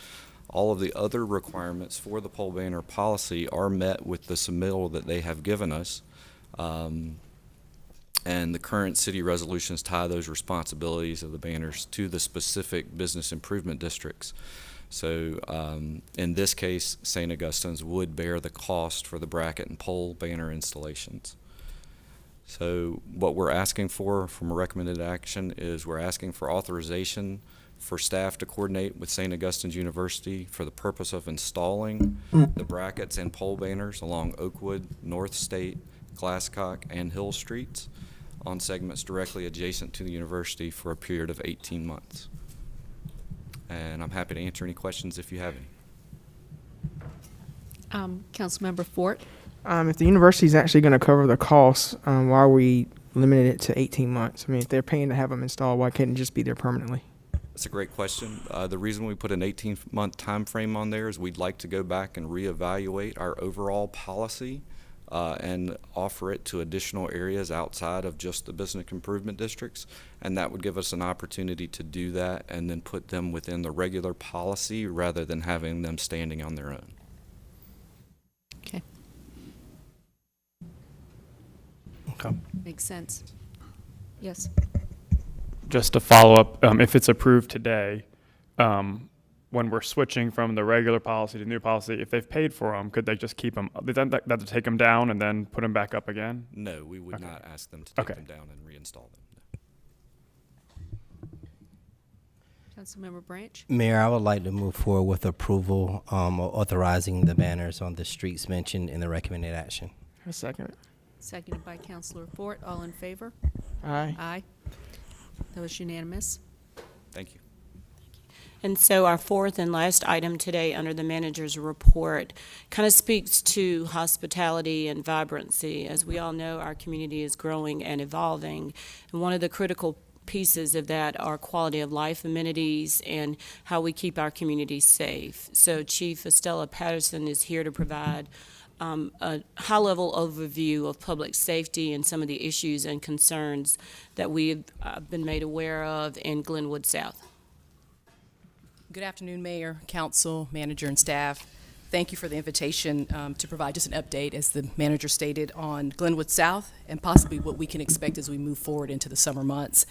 All of the other requirements for the pole banner policy are met with the submittal that they have given us. And the current city resolutions tie those responsibilities of the banners to the specific business improvement districts. So in this case, St. Augustine's would bear the cost for the bracket and pole banner installations. So what we're asking for from a recommended action is we're asking for authorization for staff to coordinate with St. Augustine's University for the purpose of installing the brackets and pole banners along Oakwood, North State, Glasscock, and Hill Streets on segments directly adjacent to the university for a period of 18 months. And I'm happy to answer any questions if you have any. Councilmember Fort? If the university is actually going to cover the costs, why are we limiting it to 18 months? I mean, if they're paying to have them installed, why can't it just be there permanently? That's a great question. The reason we put an 18-month time frame on there is we'd like to go back and reevaluate our overall policy and offer it to additional areas outside of just the business improvement districts. And that would give us an opportunity to do that and then put them within the regular policy rather than having them standing on their own. Okay. Okay. Makes sense. Yes. Just to follow up, if it's approved today, when we're switching from the regular policy to new policy, if they've paid for them, could they just keep them? They then have to take them down and then put them back up again? No, we would Okay. not ask them to take Okay. them down and reinstall them. No. Councilmember Branch? Mayor, I would like to move forward with approval of authorizing the banners on the streets mentioned in the recommended action. A second. Seconded by Councilor Fort. All in favor? Aye. Aye. That was unanimous. Thank you. And so our fourth and last item today under the manager's report kind of speaks to hospitality and vibrancy. As we all know, our community is growing and evolving. And one of the critical pieces of that are quality of life amenities and how we keep our community safe. So Chief Estella Patterson is here to provide a high-level overview of public safety and some of the issues and concerns that we've been made aware of in Glenwood South. Good afternoon, Mayor, Council, Manager, and staff. Thank you for the invitation to provide just an update, as the manager stated, on Glenwood South and possibly what we can expect as we move forward into the summer months.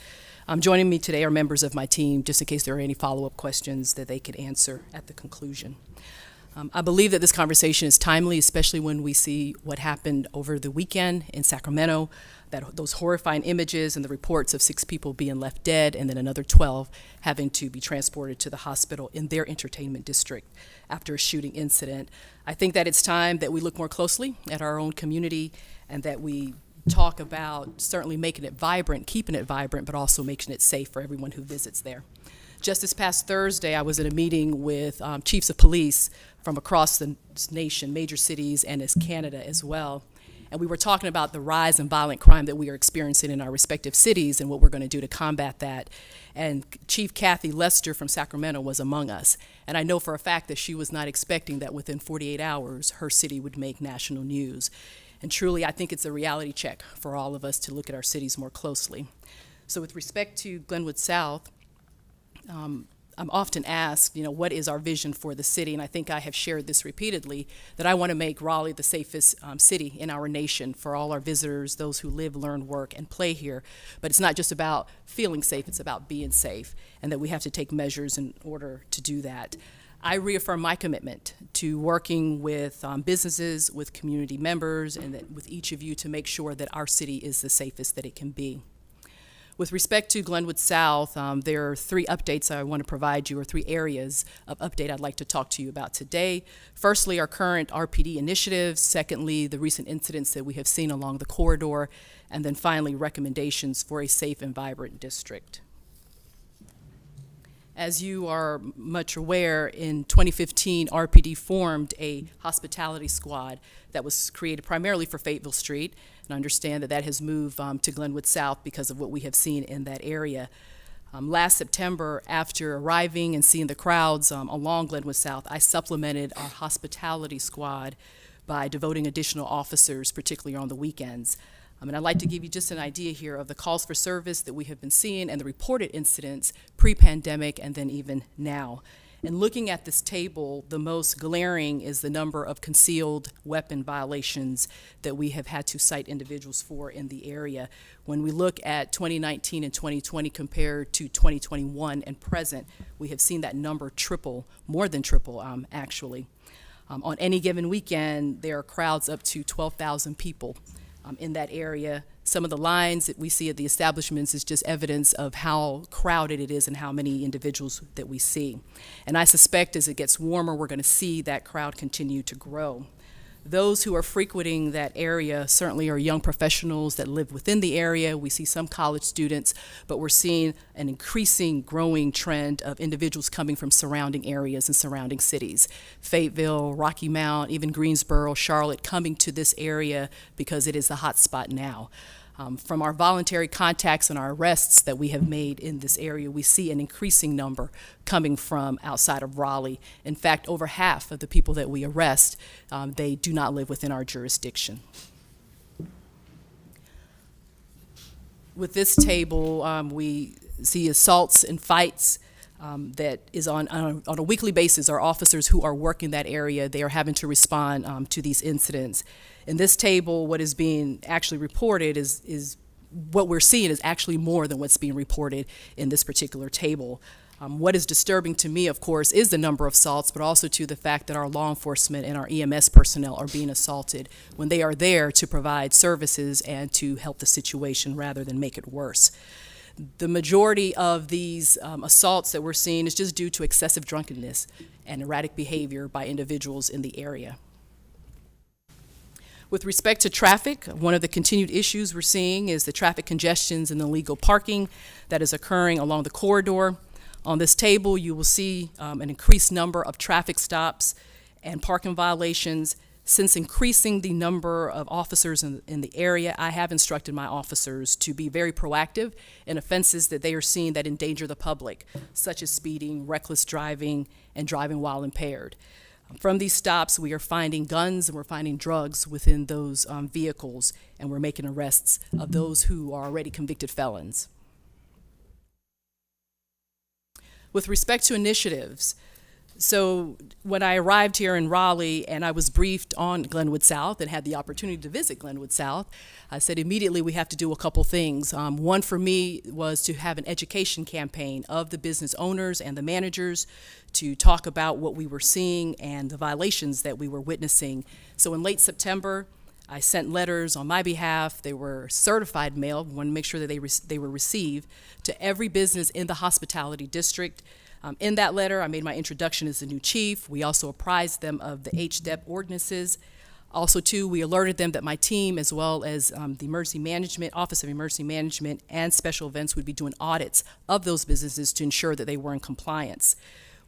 Joining me today are members of my team, just in case there are any follow-up questions that they could answer at the conclusion. I believe that this conversation is timely, especially when we see what happened over the weekend in Sacramento, those horrifying images and the reports of 6 people being left dead and then another 12 having to be transported to the hospital in their entertainment district after a shooting incident. I think that it's time that we look more closely at our own community and that we talk about certainly making it vibrant, keeping it vibrant, but also making it safe for everyone who visits there. Just this past Thursday, I was at a meeting with chiefs of police from across the nation, major cities, and as Canada as well. And we were talking about the rise in violent crime that we are experiencing in our respective cities and what we're going to do to combat that. And Chief Kathy Lester from Sacramento was among us. And I know for a fact that she was not expecting that within 48 hours her city would make national news. And truly, I think it's a reality check for all of us to look at our cities more closely. So with respect to Glenwood South, I'm often asked, what is our vision for the city? And I think I have shared this repeatedly, that I want to make Raleigh the safest city in our nation for all our visitors, those who live, learn, work, and play here. But it's not just about feeling safe, it's about being safe, and that we have to take measures in order to do that. I reaffirm my commitment to working with businesses, with community members, and with each of you to make sure that our city is the safest that it can be. With respect to Glenwood South, there are 3 updates I want to provide you, or 3 areas of update I'd like to talk to you about today. Firstly, our current RPD initiatives. Secondly, the recent incidents that we have seen along the corridor. And then finally, recommendations for a safe and vibrant district. As you are much aware, in 2015, RPD formed a hospitality squad that was created primarily for Fayetteville Street. And I understand that that has moved to Glenwood South because of what we have seen in that area. Last September, after arriving and seeing the crowds along Glenwood South, I supplemented our hospitality squad by devoting additional officers, particularly on the weekends. And I'd like to give you just an idea here of the calls for service that we have been seeing and the reported incidents pre-pandemic and then even now. And looking at this table, the most glaring is the number of concealed weapon violations that we have had to cite individuals for in the area. When we look at 2019 and 2020 compared to 2021 and present, we have seen that number triple, more than triple actually. On any given weekend, there are crowds up to 12,000 people in that area. Some of the lines that we see at the establishments is just evidence of how crowded it is and how many individuals that we see. And I suspect as it gets warmer, we're going to see that crowd continue to grow. Those who are frequenting that area certainly are young professionals that live within the area. We see some college students, but we're seeing an increasing, growing trend of individuals coming from surrounding areas and surrounding cities. Fayetteville, Rocky Mount, even Greensboro, Charlotte, coming to this area because it is the hot spot now. From our voluntary contacts and our arrests that we have made in this area, we see an increasing number coming from outside of Raleigh. In fact, over half of the people that we arrest, they do not live within our jurisdiction. with this table, we see assaults and fights that is on a weekly basis. Our officers who are working that area, they are having to respond to these incidents. In this table, what is being actually reported is what we're seeing is actually more than what's being reported in this particular table. What is disturbing to me, of course, is the number of assaults, but also to the fact that our law enforcement and our EMS personnel are being assaulted when they are there to provide services and to help the situation rather than make it worse. The majority of these assaults that we're seeing is just due to excessive drunkenness and erratic behavior by individuals in the area. With respect to traffic, one of the continued issues we're seeing is the traffic congestions and illegal parking that is occurring along the corridor. On this table, you will see an increased number of traffic stops and parking violations. Since increasing the number of officers in the area, I have instructed my officers to be very proactive in offenses that they are seeing that endanger the public, such as speeding, reckless driving, and driving while impaired. From these stops, we are finding guns and we're finding drugs within those vehicles, and we're making arrests of those who are already convicted felons. With respect to initiatives, so when I arrived here in Raleigh and I was briefed on Glenwood South and had the opportunity to visit Glenwood South, I said immediately we have to do a couple things. One for me was to have an education campaign of the business owners and the managers to talk about what we were seeing and the violations that we were witnessing. So in late September, I sent letters on my behalf. They were certified mail. We wanted to make sure that they were received to every business in the hospitality district. In that letter, I made my introduction as the new chief. We also apprised them of the HDEP ordinances. Also, too, we alerted them that my team, as well as the Emergency Management, Office of Emergency Management and Special Events, would be doing audits of those businesses to ensure that they were in compliance.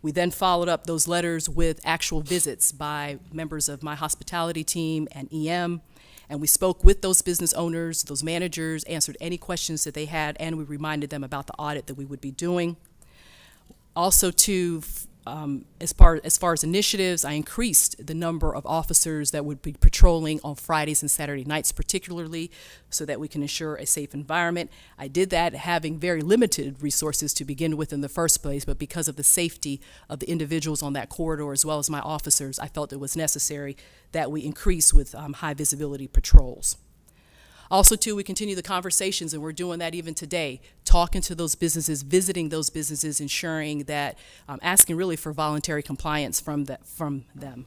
We then followed up those letters with actual visits by members of my hospitality team and EM, and we spoke with those business owners, those managers, answered any questions that they had, and we reminded them about the audit that we would be doing. Also, too, as far as initiatives, I increased the number of officers that would be patrolling on Fridays and Saturday nights particularly, so that we can ensure a safe environment. I did that having very limited resources to begin with in the first place, but because of the safety of the individuals on that corridor as well as my officers, I felt it was necessary that we increase with high visibility patrols. Also, too, we continue the conversations, and we're doing that even today, talking to those businesses, visiting those businesses, ensuring that, asking really for voluntary compliance from them.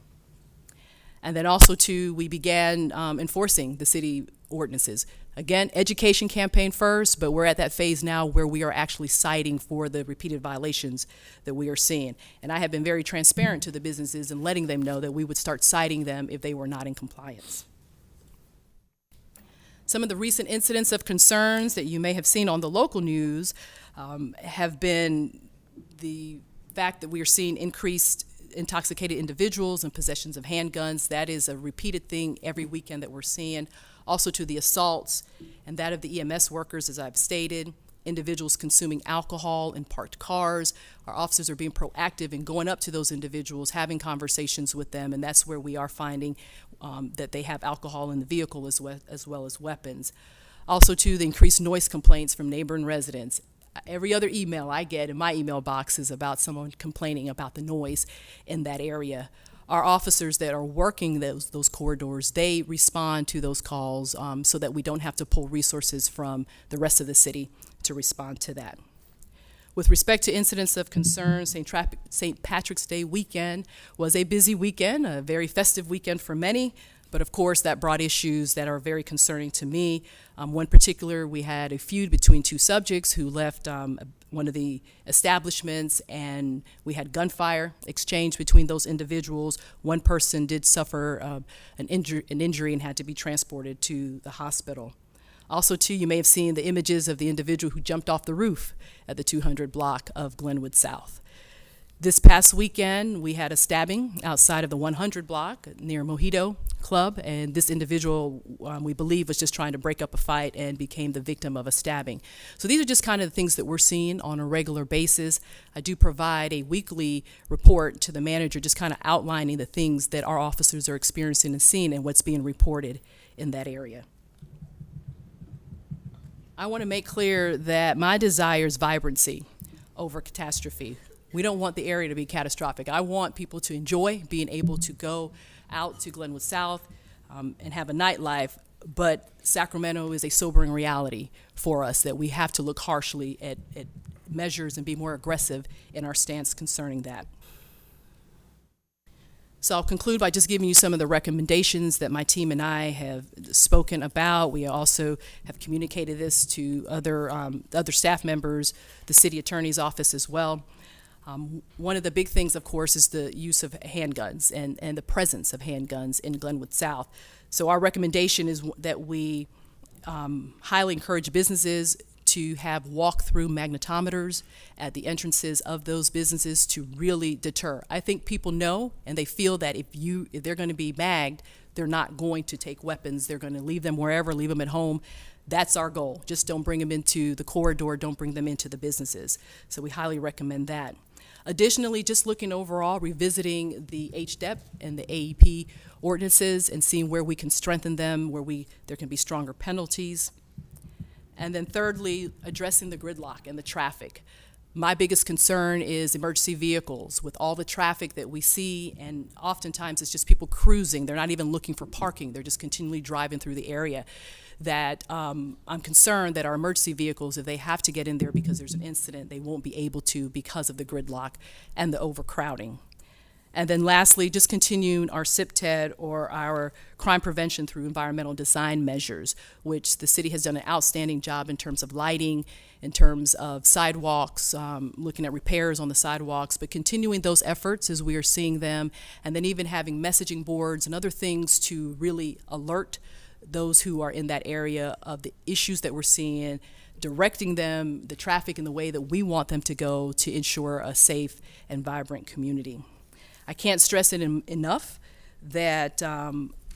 And then also, too, we began enforcing the city ordinances. Again, education campaign first, but we're at that phase now where we are actually citing for the repeated violations that we are seeing. And I have been very transparent to the businesses and letting them know that we would start citing them if they were not in compliance. Some of the recent incidents of concerns that you may have seen on the local news have been the fact that we are seeing increased intoxicated individuals and possessions of handguns. That is a repeated thing every weekend that we're seeing. Also to the assaults and that of the EMS workers, as I've stated, individuals consuming alcohol in parked cars. Our officers are being proactive in going up to those individuals, having conversations with them, and that's where we are finding that they have alcohol in the vehicle as well as weapons. Also, too, the increased noise complaints from neighboring residents. Every other email I get in my email box is about someone complaining about the noise in that area. Our officers that are working those corridors, they respond to those calls so that we don't have to pull resources from the rest of the city to respond to that. With respect to incidents of concern, St. Patrick's Day weekend was a busy weekend, a very festive weekend for many, but of course that brought issues that are very concerning to me. One particular, we had a feud between two subjects who left one of the establishments, and we had gunfire exchange between those individuals. One person did suffer an injury and had to be transported to the hospital. Also, too, you may have seen the images of the individual who jumped off the roof at the 200 block of Glenwood South. This past weekend, we had a stabbing outside of the 100 block near Mojito Club, and this individual, we believe, was just trying to break up a fight and became the victim of a stabbing. So these are just kind of the things that we're seeing on a regular basis. I do provide a weekly report to the manager just kind of outlining the things that our officers are experiencing and seeing and what's being reported in that area. I want to make clear that my desire is vibrancy over catastrophe. We don't want the area to be catastrophic. I want people to enjoy being able to go out to Glenwood South and have a nightlife, but Sacramento is a sobering reality for us that we have to look harshly at measures and be more aggressive in our stance concerning that. So I'll conclude by just giving you some of the recommendations that my team and I have spoken about. We also have communicated this to other staff members, the city attorney's office as well. One of the big things, of course, is the use of handguns and the presence of handguns in Glenwood South. So our recommendation is that we highly encourage businesses to have walk-through magnetometers at the entrances of those businesses to really deter. I think people know and they feel that if they're going to be magged, they're not going to take weapons. They're going to leave them wherever, leave them at home. That's our goal. Just don't bring them into the corridor, don't bring them into the businesses. So we highly recommend that. Additionally, just looking overall, revisiting the HDEP and the AEP ordinances and seeing where we can strengthen them, where there can be stronger penalties. And then thirdly, addressing the gridlock and the traffic. My biggest concern is emergency vehicles with all the traffic that we see, and oftentimes it's just people cruising. They're not even looking for parking. They're just continually driving through the area. That I'm concerned that our emergency vehicles, if they have to get in there because there's an incident, they won't be able to because of the gridlock and the overcrowding. And then lastly, just continuing our CPTED, or our crime prevention through environmental design measures, which the city has done an outstanding job in terms of lighting, in terms of sidewalks, looking at repairs on the sidewalks, but continuing those efforts as we are seeing them, and then even having messaging boards and other things to really alert those who are in that area of the issues that we're seeing, directing them, the traffic in the way that we want them to go to ensure a safe and vibrant community. I can't stress it enough that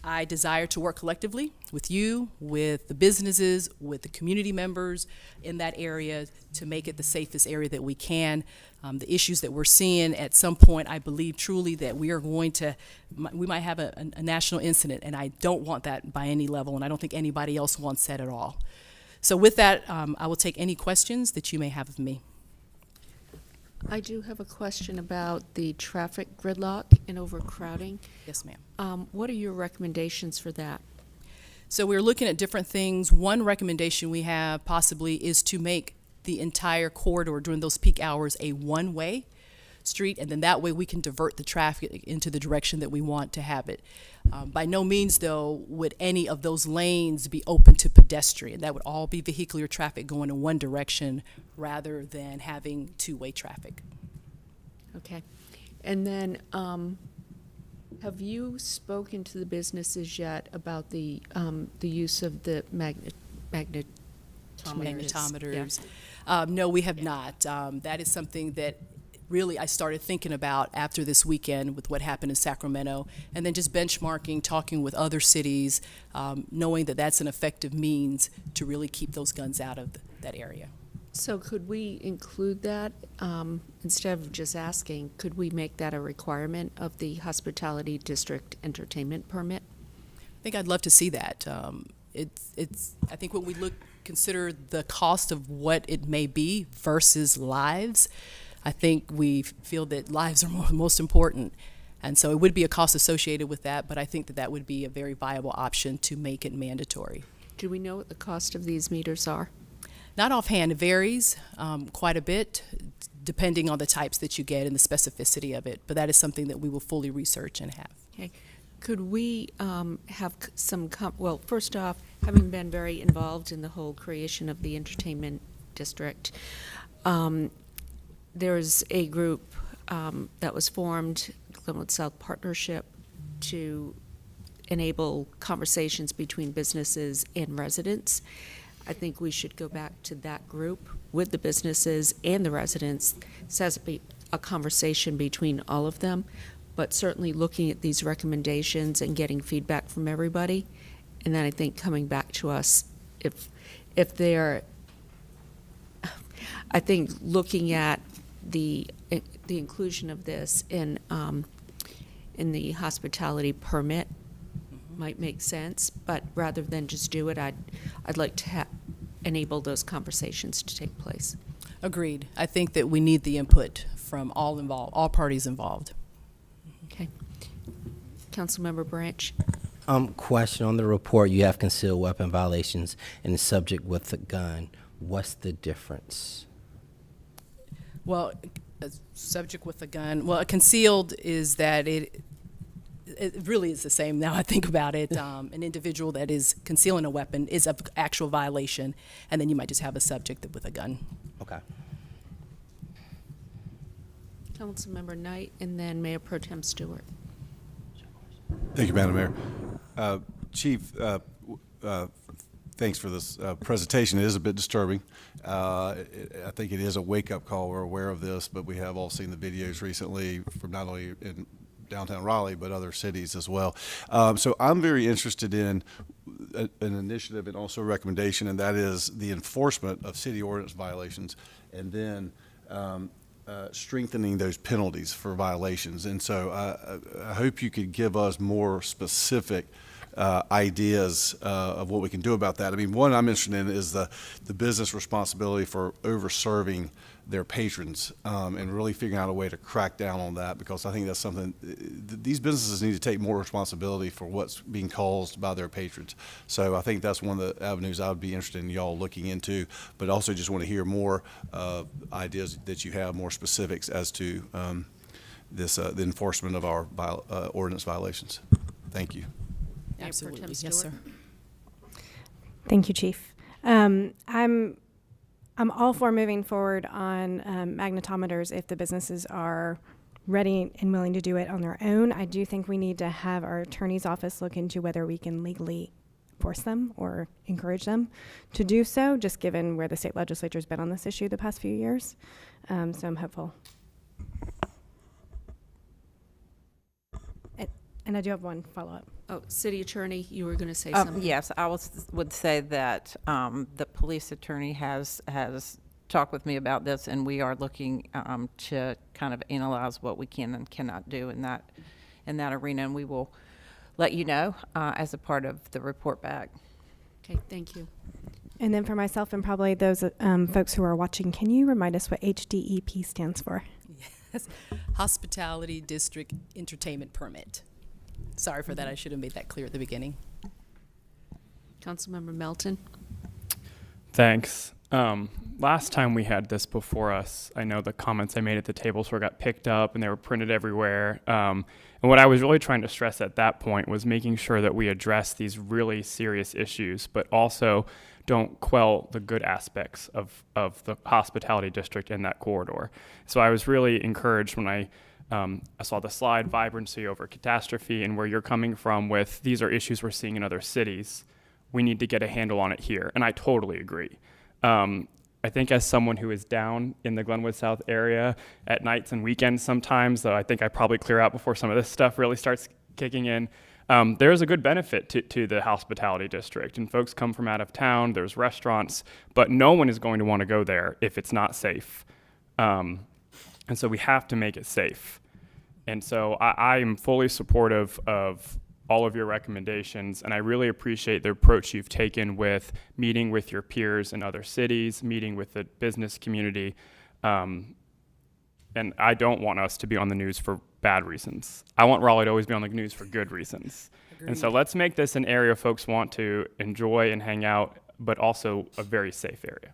I desire to work collectively with you, with the businesses, with the community members in that area to make it the safest area that we can. The issues that we're seeing at some point, I believe truly that we might have a national incident, and I don't want that by any level, and I don't think anybody else wants that at all. So with that, I will take any questions that you may have of me. I do have a question about the traffic gridlock and overcrowding. Yes, ma'am. What are your recommendations for that? So we're looking at different things. One recommendation we have possibly is to make the entire corridor during those peak hours a one-way street, and then that way we can divert the traffic into the direction that we want to have it. By no means, though, would any of those lanes be open to pedestrian. That would all be vehicular traffic going in one direction rather than having two-way traffic. Okay. And then, have you spoken to the businesses yet about the use of the magnetometers? Yeah. No, we have not. That is something that really I started thinking about after this weekend with what happened in Sacramento, and then just benchmarking, talking with other cities, knowing that that's an effective means to really keep those guns out of that area. So could we include that, instead of just asking, could we make that a requirement of the hospitality district entertainment permit? I think I'd love to see that. I think when we consider the cost of what it may be versus lives, I think we feel that lives are most important. And so it would be a cost associated with that, but I think that that would be a very viable option to make it mandatory. Do we know what the cost of these meters are? Not offhand. It varies quite a bit depending on the types that you get and the specificity of it, but that is something that we will fully research and have. Okay. Could we have some, well, first off, having been very involved in the whole creation of the entertainment district, there's a group that was formed, Glenwood South Partnership, to enable conversations between businesses and residents. I think we should go back to that group with the businesses and the residents. It has to be a conversation between all of them, but certainly looking at these recommendations and getting feedback from everybody, and then I think coming back to us if they're, I think looking at the inclusion of this in the hospitality permit might make sense, but rather than just do it, I'd like to enable those conversations to take place. Agreed. I think that we need the input from all parties involved. Okay. Councilmember Branch. Question on the report, you have concealed weapon violations and the subject with a gun. What's the difference? Well, a subject with a gun, well, a concealed is that it really is the same now I think about it. An individual that is concealing a weapon is an actual violation, and then you might just have a subject with a gun. Okay. Councilmember Knight, and then Mayor Pro Tem Stewart. Thank you, Madam Mayor. Chief, thanks for this presentation. It is a bit disturbing. I think it is a wake-up call. We're aware of this, but we have all seen the videos recently from not only in downtown Raleigh, but other cities as well. So I'm very interested in an initiative and also a recommendation, and that is the enforcement of city ordinance violations, and then strengthening those penalties for violations. And so I hope you could give us more specific ideas of what we can do about that. I mean, one I'm interested in is the business responsibility for over-serving their patrons, and really figuring out a way to crack down on that, because I think that's something, these businesses need to take more responsibility for what's being caused by their patrons. So I think that's one of the avenues I would be interested in y'all looking into, but also just want to hear more ideas that you have, more specifics as to the enforcement of our ordinance violations. Thank you. Absolutely. Yes, sir. Thank you, Chief. I'm all for moving forward on magnetometers if the businesses are ready and willing to do it on their own. I do think we need to have our attorney's office look into whether we can legally force them or encourage them to do so, just given where the state legislature's been on this issue the past few years. So I'm hopeful. And I do have one follow-up. Oh, City Attorney, you were going to say something. Yes, I would say that the police attorney has talked with me about this, and we are looking to kind of analyze what we can and cannot do in that arena, and we will let you know as a part of the report back. Okay, thank you. And then for myself and probably those folks who are watching, can you remind us what HDEP stands for? Yes, Hospitality District Entertainment Permit. Sorry for that. I should have made that clear at the beginning. Councilmember Melton. Thanks. Last time we had this before us, I know the comments I made at the table sort of got picked up and they were printed everywhere. And what I was really trying to stress at that point was making sure that we address these really serious issues, but also don't quell the good aspects of the hospitality district in that corridor. So I was really encouraged when I saw the slide, vibrancy over catastrophe, and where you're coming from with these are issues we're seeing in other cities. We need to get a handle on it here. And I totally agree. I think as someone who is down in the Glenwood South area at nights and weekends sometimes, though I think I probably clear out before some of this stuff really starts kicking in, there's a good benefit to the hospitality district. And folks come from out of town, there's restaurants, but no one is going to want to go there if it's not safe. And so we have to make it safe. And so I am fully supportive of all of your recommendations, and I really appreciate the approach you've taken with meeting with your peers in other cities, meeting with the business community. And I don't want us to be on the news for bad reasons. I want Raleigh to always be on the news for good reasons. Agreed. And so let's make this an area folks want to enjoy and hang out, but also a very safe area.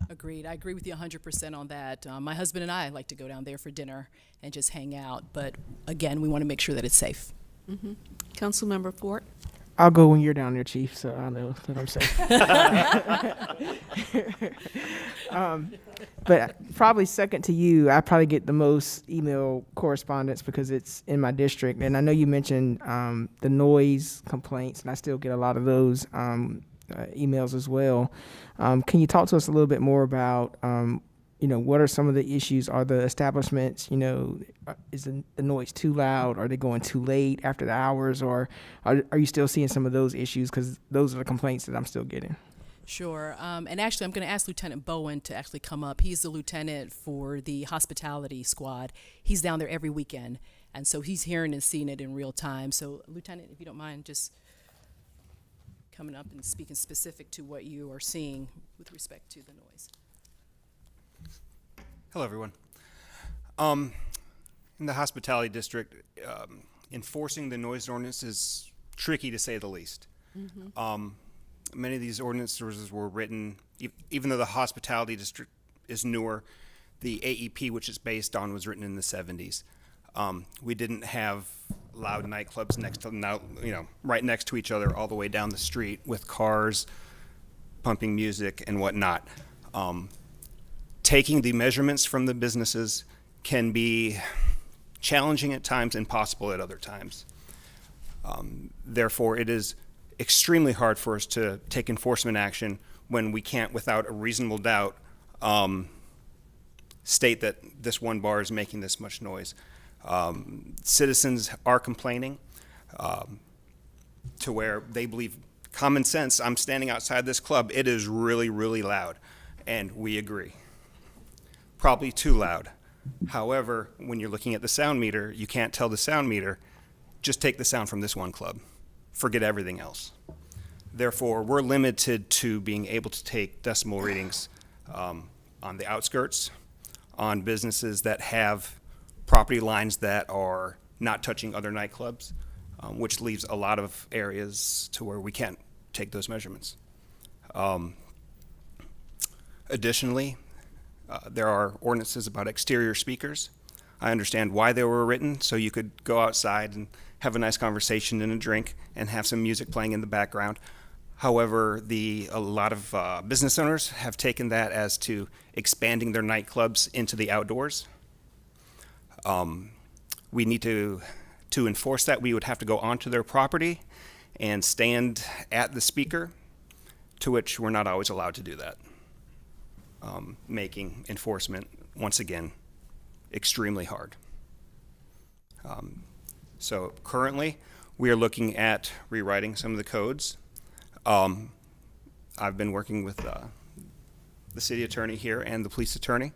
Agreed. I agree with you 100% on that. My husband and I like to go down there for dinner and just hang out. But again, we want to make sure that it's safe. Mm-hmm. Councilmember Fort. I'll go when you're down there, Chief, so I know that I'm safe. But probably second to you, I probably get the most email correspondence because it's in my district. And I know you mentioned the noise complaints, and I still get a lot of those emails as well. Can you talk to us a little bit more about, what are some of the issues? Are the establishments, is the noise too loud? Are they going too late after the hours? Or are you still seeing some of those issues? Because those are the complaints that I'm still getting. Sure. And actually, I'm going to ask Lieutenant Bowen to actually come up. He's the lieutenant for the hospitality squad. He's down there every weekend. And so he's hearing and seeing it in real time. So, Lieutenant, if you don't mind, just coming up and speaking specific to what you are seeing with respect to the noise. Hello, everyone. In the hospitality district, enforcing the noise ordinance is tricky to say the least. Many of these ordinances were written, even though the hospitality district is newer, the AEP, which it's based on, was written in the 70s. We didn't have loud nightclubs right next to each other all the way down the street with cars pumping music and whatnot. Taking the measurements from the businesses can be challenging at times, impossible at other times. Therefore, it is extremely hard for us to take enforcement action when we can't, without a reasonable doubt, state that this one bar is making this much noise. Citizens are complaining to where they believe, common sense, I'm standing outside this club, it is really, really loud, and we agree. Probably too loud. However, when you're looking at the sound meter, you can't tell the sound meter, just take the sound from this one club. Forget everything else. Therefore, we're limited to being able to take decimal readings on the outskirts, on businesses that have property lines that are not touching other nightclubs, which leaves a lot of areas to where we can't take those measurements. Additionally, there are ordinances about exterior speakers. I understand why they were written, so you could go outside and have a nice conversation and a drink and have some music playing in the background. However, a lot of business owners have taken that as to expanding their nightclubs into the outdoors. We need to enforce that. We would have to go onto their property and stand at the speaker, to which we're not always allowed to do that. Making enforcement, once again, extremely hard. So currently, we are looking at rewriting some of the codes. I've been working with the city attorney here and the police attorney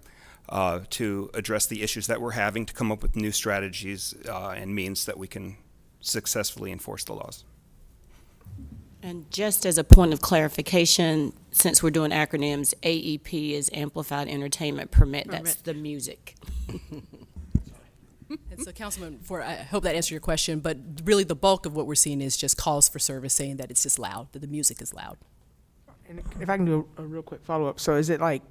to address the issues that we're having, to come up with new strategies and means that we can successfully enforce the laws. And just as a point of clarification, since we're doing acronyms, AEP is Amplified Entertainment Permit. That's the music. And so, Councilman, I hope that answered your question, but really the bulk of what we're seeing is just calls for service saying that it's just loud, that the music is loud. And if I can do a real quick follow-up. So is it like,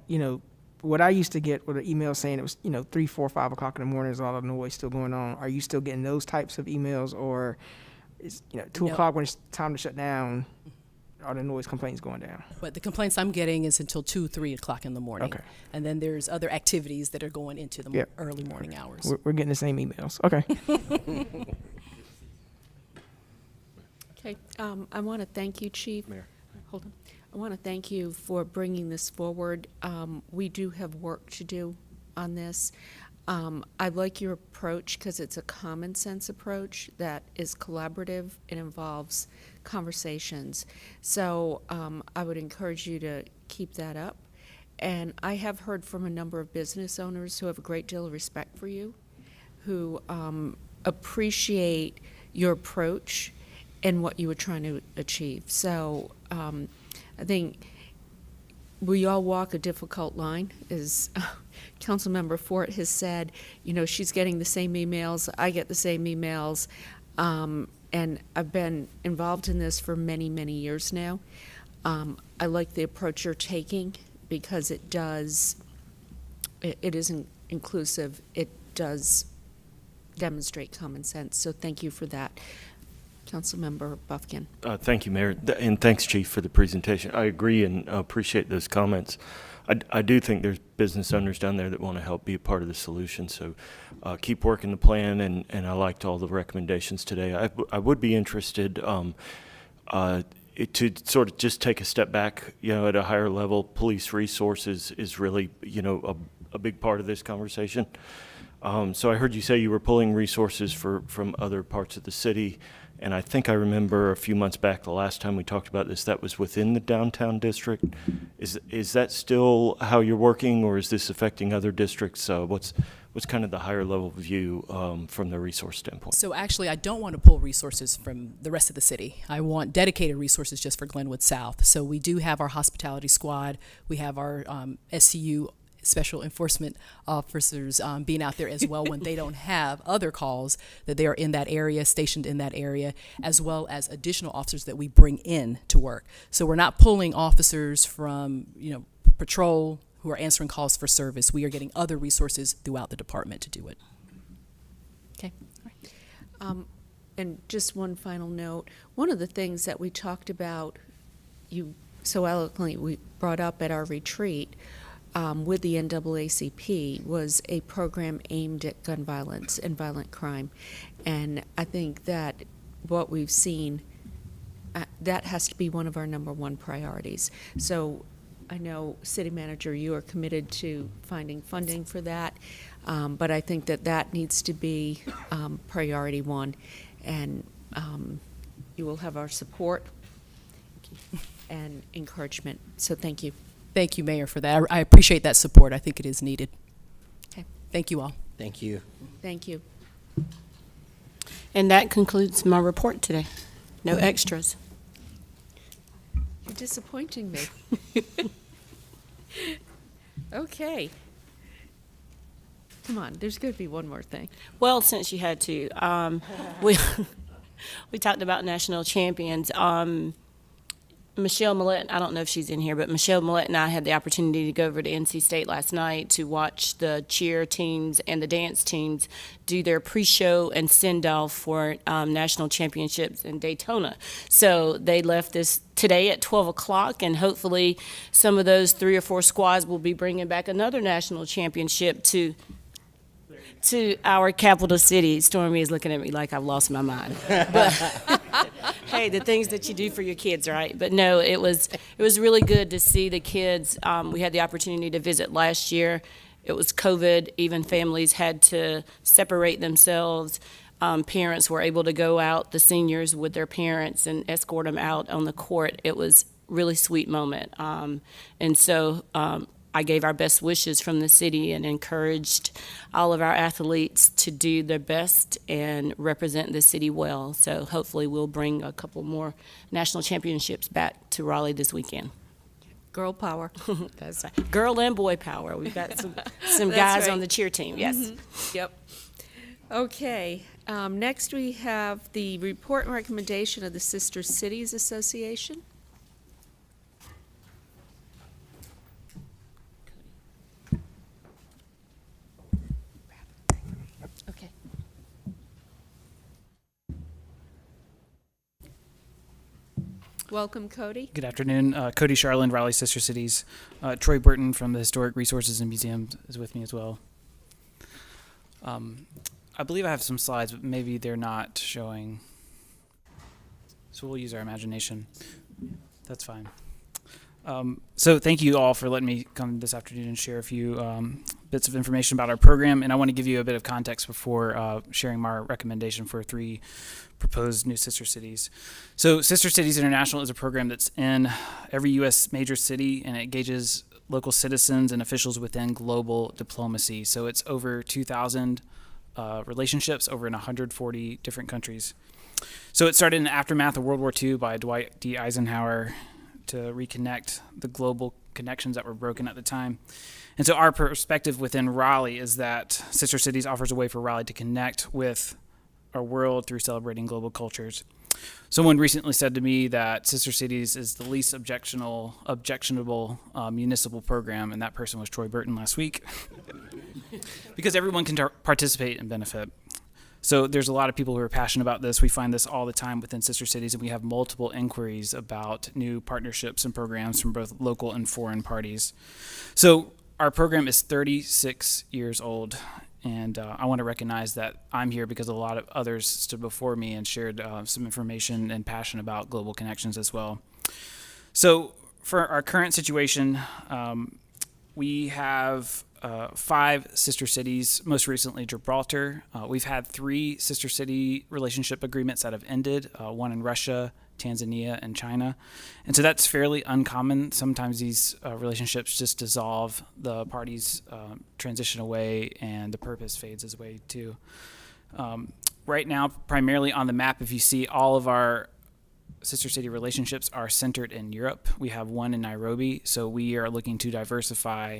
what I used to get with an email saying it was, 3, 4, 5 o'clock in the morning is all the noise still going on. Are you still getting those types of emails, or is 2 o'clock when it's time to shut down, are the noise complaints going down? But the complaints I'm getting is until 2, 3 o'clock in the morning. Okay. And then there's other activities that are going into the early morning hours. We're getting the same emails. Okay. Okay, I want to thank you, Chief. Mayor. Hold on. I want to thank you for bringing this forward. We do have work to do on this. I like your approach because it's a common sense approach that is collaborative. It involves conversations. So I would encourage you to keep that up. And I have heard from a number of business owners who have a great deal of respect for you, who appreciate your approach and what you were trying to achieve. So I think we all walk a difficult line, as Councilmember Fort has said. She's getting the same emails, I get the same emails, and I've been involved in this for many, many years now. I like the approach you're taking because it isn't inclusive, it does demonstrate common sense, so thank you for that. Councilmember Buffkin. Thank you, Mayor, and thanks, Chief, for the presentation. I agree and appreciate those comments. I do think there's business owners down there that want to help be a part of the solution, so keep working the plan, and I liked all the recommendations today. I would be interested to sort of just take a step back, at a higher level. Police resources is really, a big part of this conversation. So I heard you say you were pulling resources from other parts of the city. And I think I remember a few months back, the last time we talked about this, that was within the downtown district. Is that still how you're working, or is this affecting other districts? What's kind of the higher level view from the resource standpoint? So actually, I don't want to pull resources from the rest of the city. I want dedicated resources just for Glenwood South. So we do have our hospitality squad. We have our SCU special enforcement officers being out there as well when they don't have other calls, that they are in that area, stationed in that area, as well as additional officers that we bring in to work. So we're not pulling officers from, patrol who are answering calls for service. We are getting other resources throughout the department to do it. Okay. And just one final note, one of the things that we talked about, you so eloquently we brought up at our retreat, with the NAACP was a program aimed at gun violence and violent crime. And I think that what we've seen, that has to be one of our #1 priorities. So I know, City Manager, you are committed to finding funding for that, but I think that needs to be priority 1. And you will have our support and encouragement. So thank you. Thank you, Mayor, for that. I appreciate that support. I think it is needed. Okay. Thank you all. Thank you. Thank you. And that concludes my report today. No extras. You're disappointing me. Okay. Come on, there's going to be one more thing. Well, since you had to, we talked about national champions. Michelle Millett, I don't know if she's in here, but Michelle Millett and I had the opportunity to go over to NC State last night to watch the cheer teams and the dance teams do their pre-show and send-off for national championships in Daytona. So they left this today at 12 o'clock, and hopefully some of those 3 or 4 squads will be bringing back another national championship to our capital city. Stormy is looking at me like I've lost my mind. But hey, the things that you do for your kids, right? But no, it was really good to see the kids. We had the opportunity to visit last year. It was COVID. Even families had to separate themselves. Parents were able to go out, the seniors with their parents, and escort them out on the court. It was a really sweet moment. And so I gave our best wishes from the city and encouraged all of our athletes to do their best and represent the city well. So hopefully we'll bring a couple more national championships back to Raleigh this weekend. Girl power. That's right. Girl and boy power. We've got some guys on the cheer team, yes. Mm-hmm. Yep. Okay. Next we have the report and recommendation of the Sister Cities Association. Welcome, Cody. Good afternoon. Cody Charland, Raleigh Sister Cities. Troy Burton from the Historic Resources and Museums is with me as well. I believe I have some slides, but maybe they're not showing. So we'll use our imagination. That's fine. So thank you all for letting me come this afternoon and share a few bits of information about our program. And I want to give you a bit of context before sharing my recommendation for 3 proposed new sister cities. So Sister Cities International is a program that's in every U.S. major city, and it engages local citizens and officials within global diplomacy. So it's over 2,000 relationships over in 140 different countries. So it started in the aftermath of World War II by Dwight D. Eisenhower to reconnect the global connections that were broken at the time. And so our perspective within Raleigh is that Sister Cities offers a way for Raleigh to connect with our world through celebrating global cultures. Someone recently said to me that Sister Cities is the least objectionable municipal program, and that person was Troy Burton last week, because everyone can participate and benefit. So there's a lot of people who are passionate about this. We find this all the time within Sister Cities, and we have multiple inquiries about new partnerships and programs from both local and foreign parties. So our program is 36 years old, and I want to recognize that I'm here because a lot of others stood before me and shared some information and passion about global connections as well. So for our current situation, we have 5 sister cities, most recently Gibraltar. We've had 3 sister city relationship agreements that have ended, one in Russia, Tanzania, and China. And so that's fairly uncommon. Sometimes these relationships just dissolve, the parties transition away, and the purpose fades away too. Right now, primarily on the map, if you see, all of our sister city relationships are centered in Europe. We have one in Nairobi, so we are looking to diversify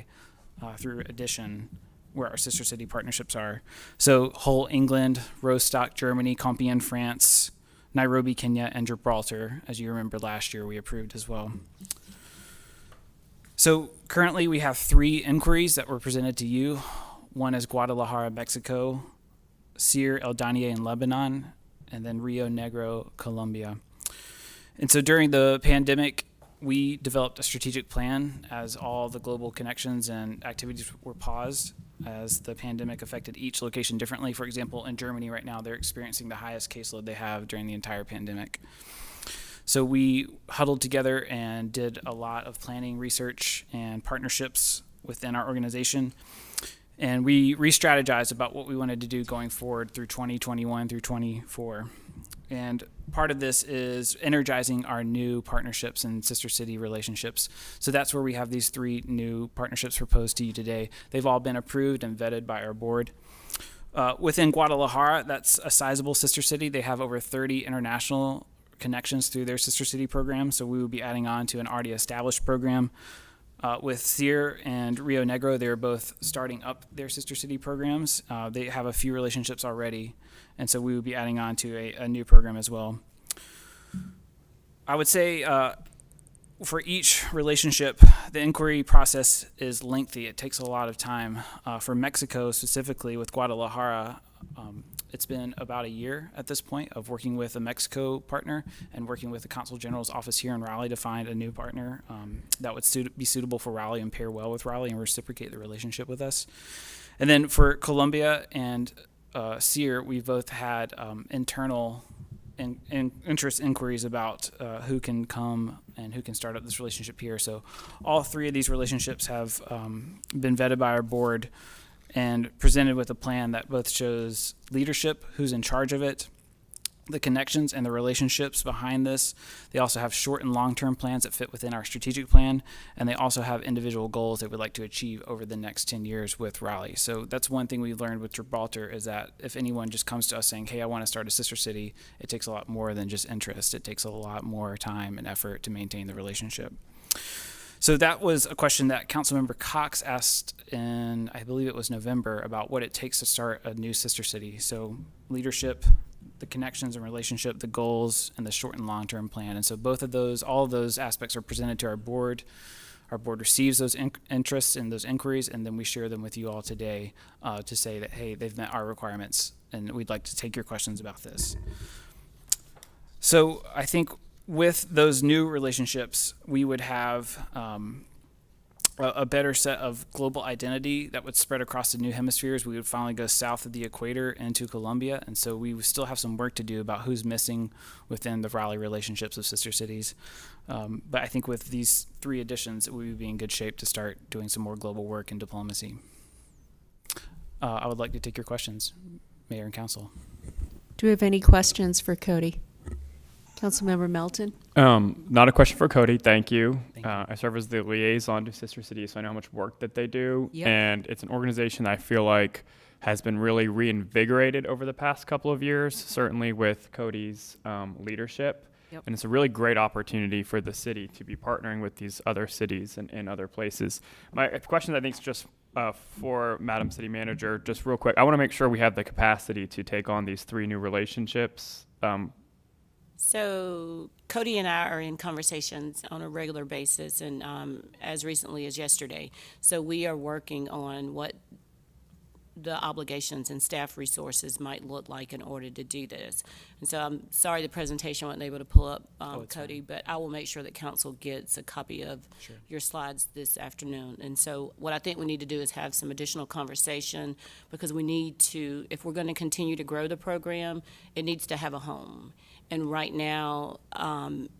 through addition where our sister city partnerships are. So Hull, England, Rostock, Germany, Compiègne, France, Nairobi, Kenya, and Gibraltar, as you remember last year, we approved as well. So currently we have 3 inquiries that were presented to you. One is Guadalajara, Mexico, Sir El Danieh in Lebanon, and then Rio Negro, Colombia. And so during the pandemic, we developed a strategic plan as all the global connections and activities were paused as the pandemic affected each location differently. For example, in Germany right now, they're experiencing the highest caseload they have during the entire pandemic. So we huddled together and did a lot of planning, research, and partnerships within our organization. And we re-strategized about what we wanted to do going forward through 2021 through 24. And part of this is energizing our new partnerships and sister city relationships. So that's where we have these 3 new partnerships proposed to you today. They've all been approved and vetted by our board. Within Guadalajara, that's a sizable sister city. They have over 30 international connections through their sister city program. So we will be adding on to an already established program. With Sir and Rio Negro, they're both starting up their sister city programs. They have a few relationships already, and so we will be adding on to a new program as well. I would say for each relationship, the inquiry process is lengthy. It takes a lot of time. For Mexico specifically, with Guadalajara, it's been about a year at this point of working with a Mexico partner and working with the Consul General's office here in Raleigh to find a new partner that would be suitable for Raleigh and pair well with Raleigh and reciprocate the relationship with us. And then for Colombia and Sir, we've both had internal interest inquiries about who can come and who can start up this relationship here. So all 3 of these relationships have been vetted by our board and presented with a plan that both shows leadership, who's in charge of it, the connections and the relationships behind this. They also have short and long-term plans that fit within our strategic plan, and they also have individual goals they would like to achieve over the next 10 years with Raleigh. So that's one thing we learned with Gibraltar is that if anyone just comes to us saying, hey, I want to start a sister city, it takes a lot more than just interest. It takes a lot more time and effort to maintain the relationship. So that was a question that Councilmember Cox asked in, I believe it was November, about what it takes to start a new sister city. So leadership, the connections and relationship, the goals, and the short and long-term plan. And so both of those, all of those aspects are presented to our board. Our board receives those interests and those inquiries, and then we share them with you all today to say that, hey, they've met our requirements, and we'd like to take your questions about this. So I think with those new relationships, we would have a better set of global identity that would spread across the new hemispheres. We would finally go south of the equator into Colombia, and so we would still have some work to do about who's missing within the Raleigh relationships of sister cities. But I think with these 3 additions, we would be in good shape to start doing some more global work in diplomacy. I would like to take your questions, Mayor and Council. Do we have any questions for Cody? Councilmember Melton? Not a question for Cody, thank you. I serve as the liaison to Sister City, so I know how much work that they do. Yep. And it's an organization I feel like has been really reinvigorated over the past couple of years, certainly with Cody's leadership. Yep. And it's a really great opportunity for the city to be partnering with these other cities and other places. My question, I think, is just for Madam City Manager, just real quick. I want to make sure we have the capacity to take on these 3 new relationships. So Cody and I are in conversations on a regular basis, and as recently as yesterday. So we are working on what the obligations and staff resources might look like in order to do this. And so I'm sorry the presentation wasn't able to pull up Cody, but I will make sure that council gets a copy of your slides this afternoon. And so what I think we need to do is have some additional conversation, because we need to, if we're going to continue to grow the program, it needs to have a home. And right now,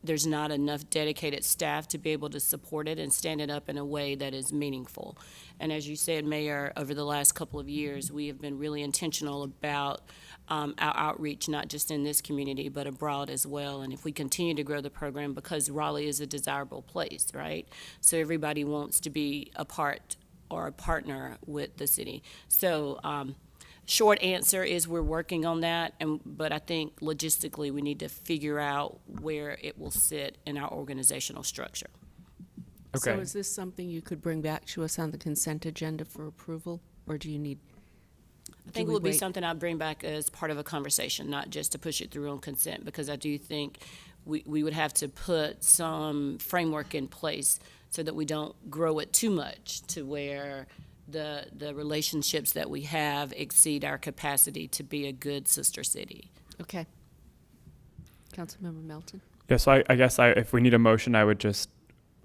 there's not enough dedicated staff to be able to support it and stand it up in a way that is meaningful. And as you said, Mayor, over the last couple of years, we have been really intentional about our outreach, not just in this community, but abroad as well. And if we continue to grow the program, because Raleigh is a desirable place, right? So everybody wants to be a part or a partner with the city. So short answer is we're working on that, but I think logistically we need to figure out where it will sit in our organizational structure. So is this something you could bring back to us on the consent agenda for approval, or do you need? I think it would be something I'd bring back as part of a conversation, not just to push it through on consent, because I do think we would have to put some framework in place so that we don't grow it too much to where the relationships that we have exceed our capacity to be a good sister city. Okay. Councilmember Melton? Yeah, so I guess if we need a motion, I would just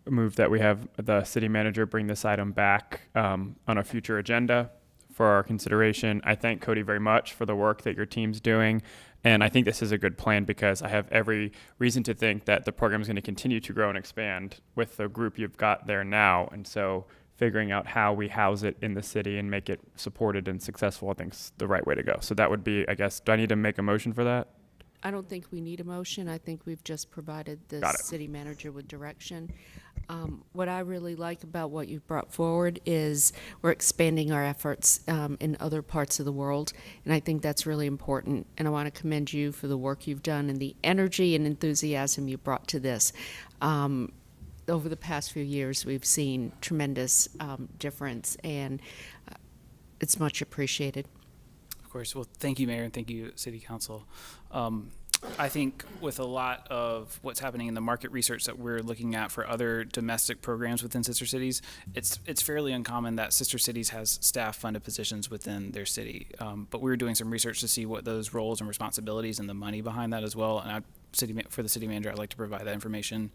move that we have the city manager bring this item back on a future agenda for our consideration. I thank Cody very much for the work that your team's doing. And I think this is a good plan because I have every reason to think that the program is going to continue to grow and expand with the group you've got there now. And so figuring out how we house it in the city and make it supported and successful, I think is the right way to go. So that would be, I guess, do I need to make a motion for that? I don't think we need a motion. I think we've just provided the city manager with direction. What I really like about what you've brought forward is we're expanding our efforts in other parts of the world, and I think that's really important. And I want to commend you for the work you've done and the energy and enthusiasm you brought to this. Over the past few years, we've seen tremendous difference, and it's much appreciated. Of course. Well, thank you, Mayor, and thank you, City Council. I think with a lot of what's happening in the market research that we're looking at for other domestic programs within sister cities, it's fairly uncommon that sister cities has staff-funded positions within their city. But we were doing some research to see what those roles and responsibilities and the money behind that as well. And for the city manager, I'd like to provide that information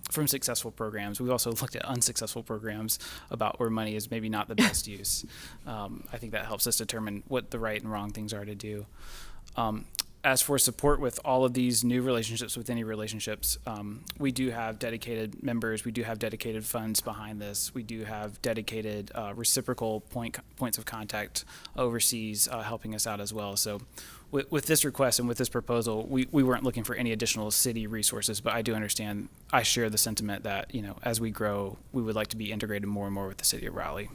from successful programs. We've also looked at unsuccessful programs about where money is maybe not the best use. I think that helps us determine what the right and wrong things are to do. As for support with all of these new relationships with any relationships, we do have dedicated members. We do have dedicated funds behind this. We do have dedicated reciprocal points of contact overseas helping us out as well. So with this request and with this proposal, we weren't looking for any additional city resources, but I do understand, I share the sentiment that, as we grow, we would like to be integrated more and more with the city of Raleigh.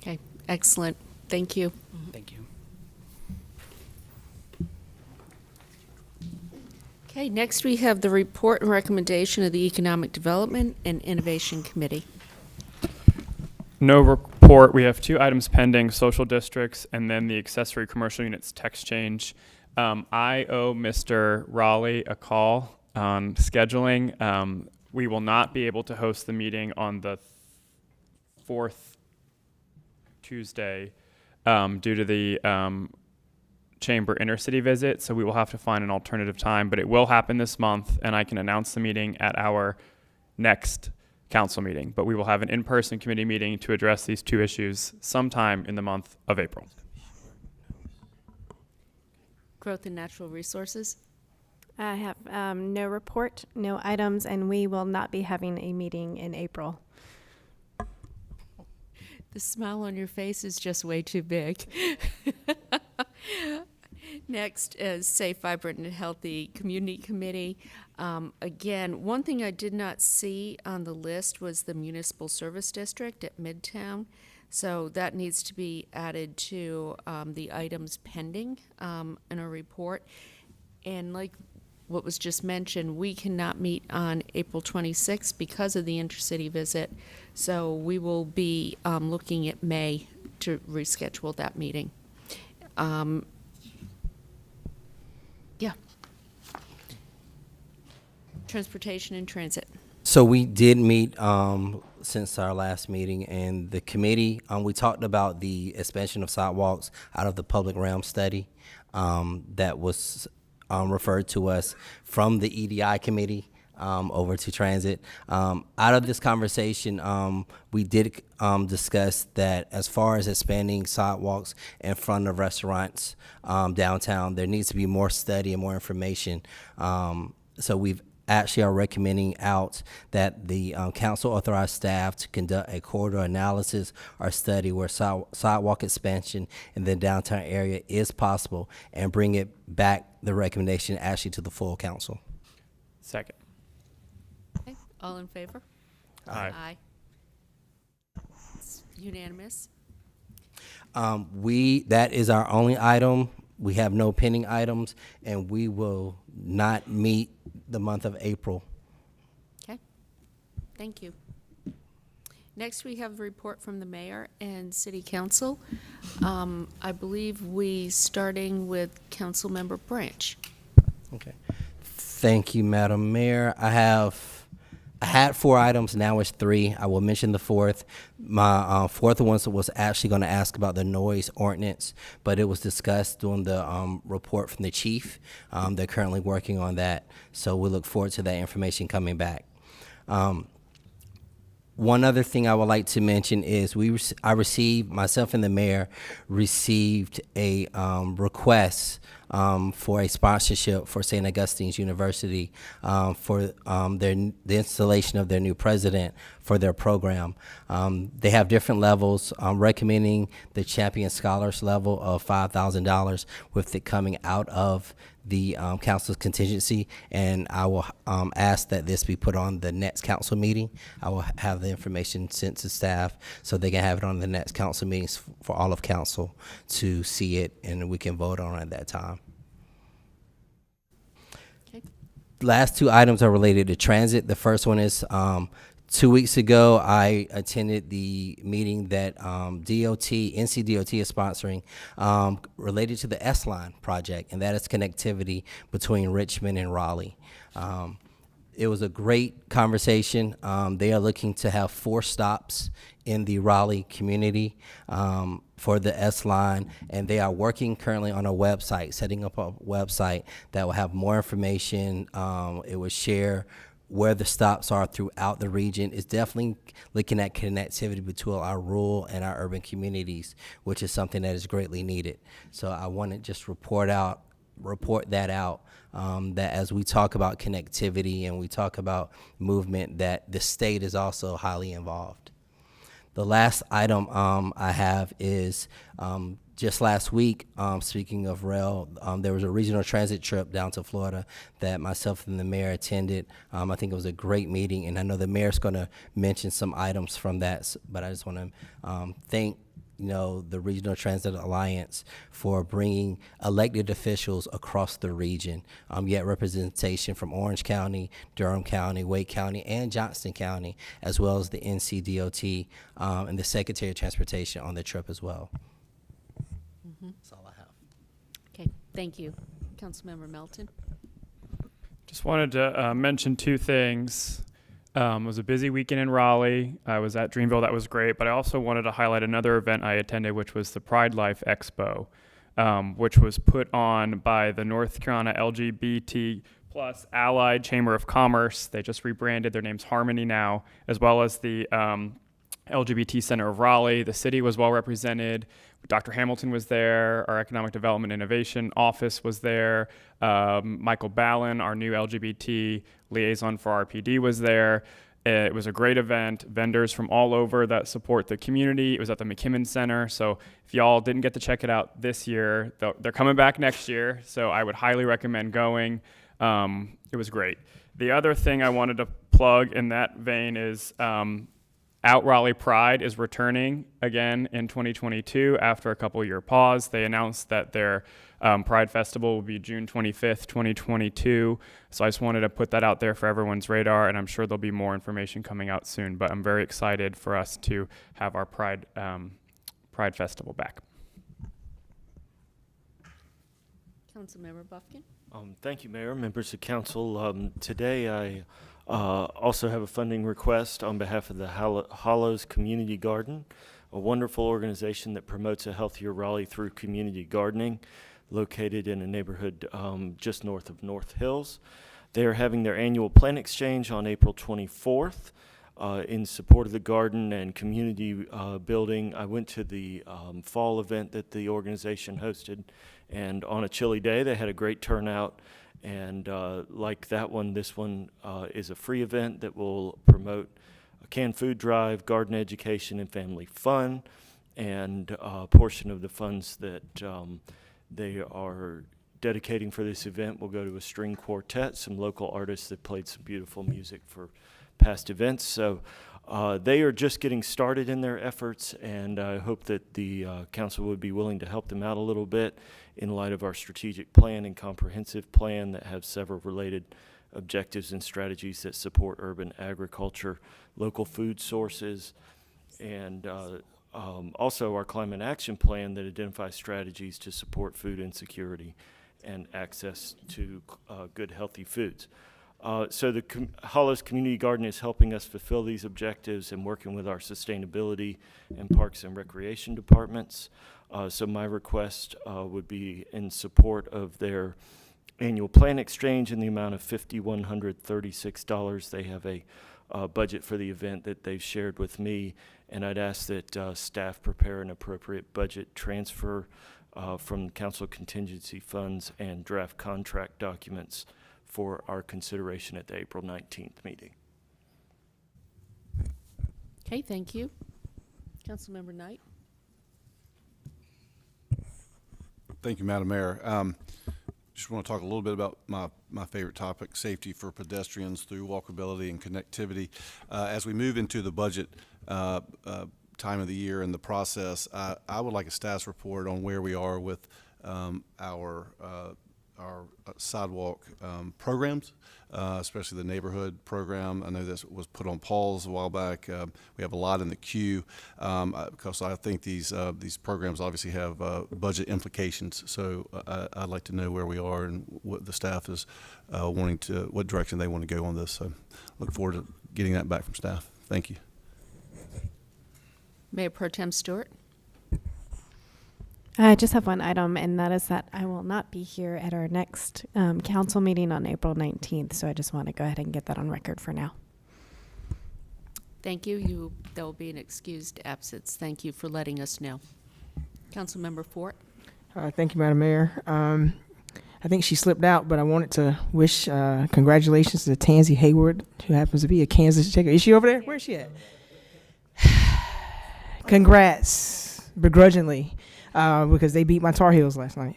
Okay, excellent. Thank you. Thank you. Okay, next we have the report and recommendation of the Economic Development and Innovation Committee. No report. We have 2 items pending, social districts and then the accessory commercial units text change. I owe Mr. Raleigh a call on scheduling. We will not be able to host the meeting on the 4th Tuesday due to the chamber intercity visit, so we will have to find an alternative time, but it will happen this month, and I can announce the meeting at our next council meeting. But we will have an in-person committee meeting to address these 2 issues sometime in the month of April. Growth and Natural Resources. I have no report, no items, and we will not be having a meeting in April. The smile on your face is just way too big. Next is Safe, Vibrant, and Healthy Community Committee. Again, one thing I did not see on the list was the Municipal Service District at Midtown. So that needs to be added to the items pending in our report. And like what was just mentioned, we cannot meet on April 26th because of the intercity visit. So we will be looking at May to reschedule that meeting. Yeah. Transportation and Transit. So we did meet since our last meeting, and the committee, we talked about the expansion of sidewalks out of the public realm study that was referred to us from the EDI committee. over to transit. Out of this conversation, we did discuss that as far as expanding sidewalks in front of restaurants downtown, there needs to be more study and more information. So we've actually are recommending out that the council authorize staff to conduct a corridor analysis or study where sidewalk expansion in the downtown area is possible and bring it back, the recommendation actually to the full council. Second. Okay, all in favor? Aye. Aye. It's unanimous. That is our only item. We have no pending items, and we will not meet the month of April. Okay, thank you. Next, we have a report from the mayor and city council. I believe we starting with Councilmember Branch. Okay. Thank you, Madam Mayor. I had 4 items, now it's 3. I will mention the 4th. My 4th one was actually going to ask about the noise ordinance, but it was discussed during the report from the chief. They're currently working on that, so we look forward to that information coming back. One other thing I would like to mention is myself and the mayor received a request for a sponsorship for St. Augustine's University for the installation of their new president for their program. They have different levels. Recommending the Champion Scholars level of $5,000 with it coming out of the council's contingency, and I will ask that this be put on the next council meeting. I will have the information sent to staff so they can have it on the next council meetings for all of council to see it, and we can vote on it at that time. Okay. Last 2 items are related to transit. The first one is 2 weeks ago, I attended the meeting that NCDOT is sponsoring related to the S-Line project, and that is connectivity between Richmond and Raleigh. It was a great conversation. They are looking to have 4 stops in the Raleigh community for the S-Line, and they are working currently on a website, setting up a website that will have more information. It will share where the stops are throughout the region. Is definitely looking at connectivity between our rural and our urban communities, which is something that is greatly needed. So I want to just report that out, that as we talk about connectivity and we talk about movement, that the state is also highly involved. The last item I have is just last week, speaking of rail, there was a regional transit trip down to Florida that myself and the mayor attended. I think it was a great meeting, and I know the mayor's going to mention some items from that, but I just want to thank the Regional Transit Alliance for bringing elected officials across the region. Yet representation from Orange County, Durham County, Wake County, and Johnston County, as well as the NCDOT and the Secretary of Transportation on the trip as well. That's all I have. Okay, thank you. Councilmember Melton. Just wanted to mention 2 things. It was a busy weekend in Raleigh. I was at Dreamville. That was great. But I also wanted to highlight another event I attended, which was the Pride Life Expo, which was put on by the North Carolina LGBT plus Allied Chamber of Commerce. They just rebranded. Their name's Harmony now, as well as the LGBT Center of Raleigh. The city was well represented. Dr. Hamilton was there. Our Economic Development Innovation Office was there. Michael Ballin, our new LGBT liaison for RPD, was there. It was a great event. Vendors from all over that support the community. It was at the McKimmon Center. So if y'all didn't get to check it out this year, they're coming back next year. So I would highly recommend going. It was great. The other thing I wanted to plug in that vein is Out Raleigh Pride is returning again in 2022 after a couple-year pause. They announced that their Pride Festival will be June 25th, 2022. So I just wanted to put that out there for everyone's radar, and I'm sure there'll be more information coming out soon. But I'm very excited for us to have our Pride Festival back. Councilmember Buffkin. Thank you, Mayor, members of council. Today I also have a funding request on behalf of the Hollows Community Garden, a wonderful organization that promotes a healthier Raleigh through community gardening, located in a neighborhood just north of North Hills. They are having their annual plant exchange on April 24th. In support of the garden and community building. I went to the fall event that the organization hosted, and on a chilly day, they had a great turnout. And like that one, this one is a free event that will promote a canned food drive, garden education, and family fun. And a portion of the funds that they are dedicating for this event will go to a string quartet, some local artists that played some beautiful music for past events. So they are just getting started in their efforts, and I hope that the council would be willing to help them out a little bit in light of our strategic plan and comprehensive plan that have several related objectives and strategies that support urban agriculture, local food sources, and also our climate action plan that identifies strategies to support food insecurity and access to good, healthy foods. So the Hollows Community Garden is helping us fulfill these objectives and working with our sustainability and parks and recreation departments. So my request would be in support of their annual plant exchange in the amount of $5,136. They have a budget for the event that they've shared with me, and I'd ask that staff prepare an appropriate budget transfer from council contingency funds and draft contract documents for our consideration at the April 19th meeting. Okay, thank you. Councilmember Knight. Thank you, Madam Mayor. Just want to talk a little bit about my favorite topic, safety for pedestrians through walkability and connectivity. As we move into the budget time of the year and the process, I would like a status report on where we are with our sidewalk programs, especially the neighborhood program. I know this was put on pause a while back. We have a lot in the queue because I think these programs obviously have budget implications. So I'd like to know where we are and what the staff is what direction they want to go on this. So look forward to getting that back from staff. Thank you. Mayor Pro Tem Stewart. I just have one item, and that is that I will not be here at our next council meeting on April 19th, so I just want to go ahead and get that on record for now. Thank you. There will be an excused absence. Thank you for letting us know. Councilmember Fort. Thank you, Madam Mayor. I think she slipped out, but I wanted to wish congratulations to Tansy Hayward, who happens to be a Kansas checker. Is she over there? Where is she at? Congrats, begrudgingly. Because they beat my Tar Heels last night.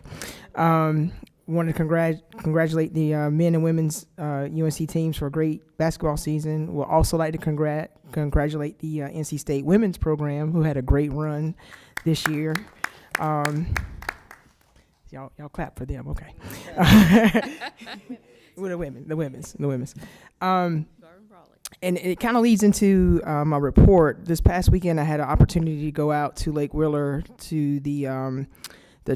Wanted to congratulate the men and women's UNC teams for a great basketball season. We'll also like to congratulate the NC State women's program, who had a great run this year. Y'all clap for them, okay? Well, the women's. And it kind of leads into my report. This past weekend, I had an opportunity to go out to Lake Wheeler to the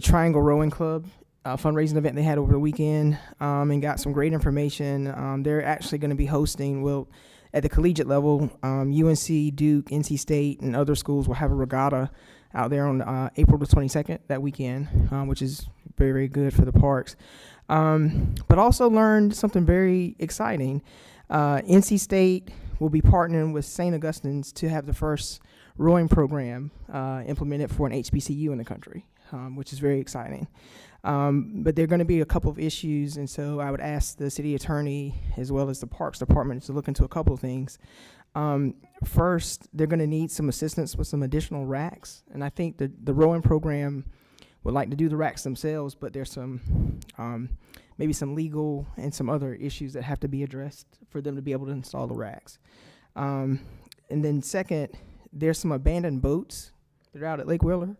Triangle Rowing Club fundraising event they had over the weekend, and got some great information. They're actually going to be hosting, at the collegiate level, UNC, Duke, NC State, and other schools will have a regatta out there on April the 22nd that weekend, which is very, very good for the parks. But also learned something very exciting. NC State will be partnering with St. Augustine's to have the first rowing program implemented for an HBCU in the country, which is very exciting. But there are going to be a couple of issues, and so I would ask the city attorney as well as the Parks Department to look into a couple of things. First, they're going to need some assistance with some additional racks, and I think the rowing program would like to do the racks themselves, but there's some maybe some legal and some other issues that have to be addressed for them to be able to install the racks. And then second, there's some abandoned boats that are out at Lake Wheeler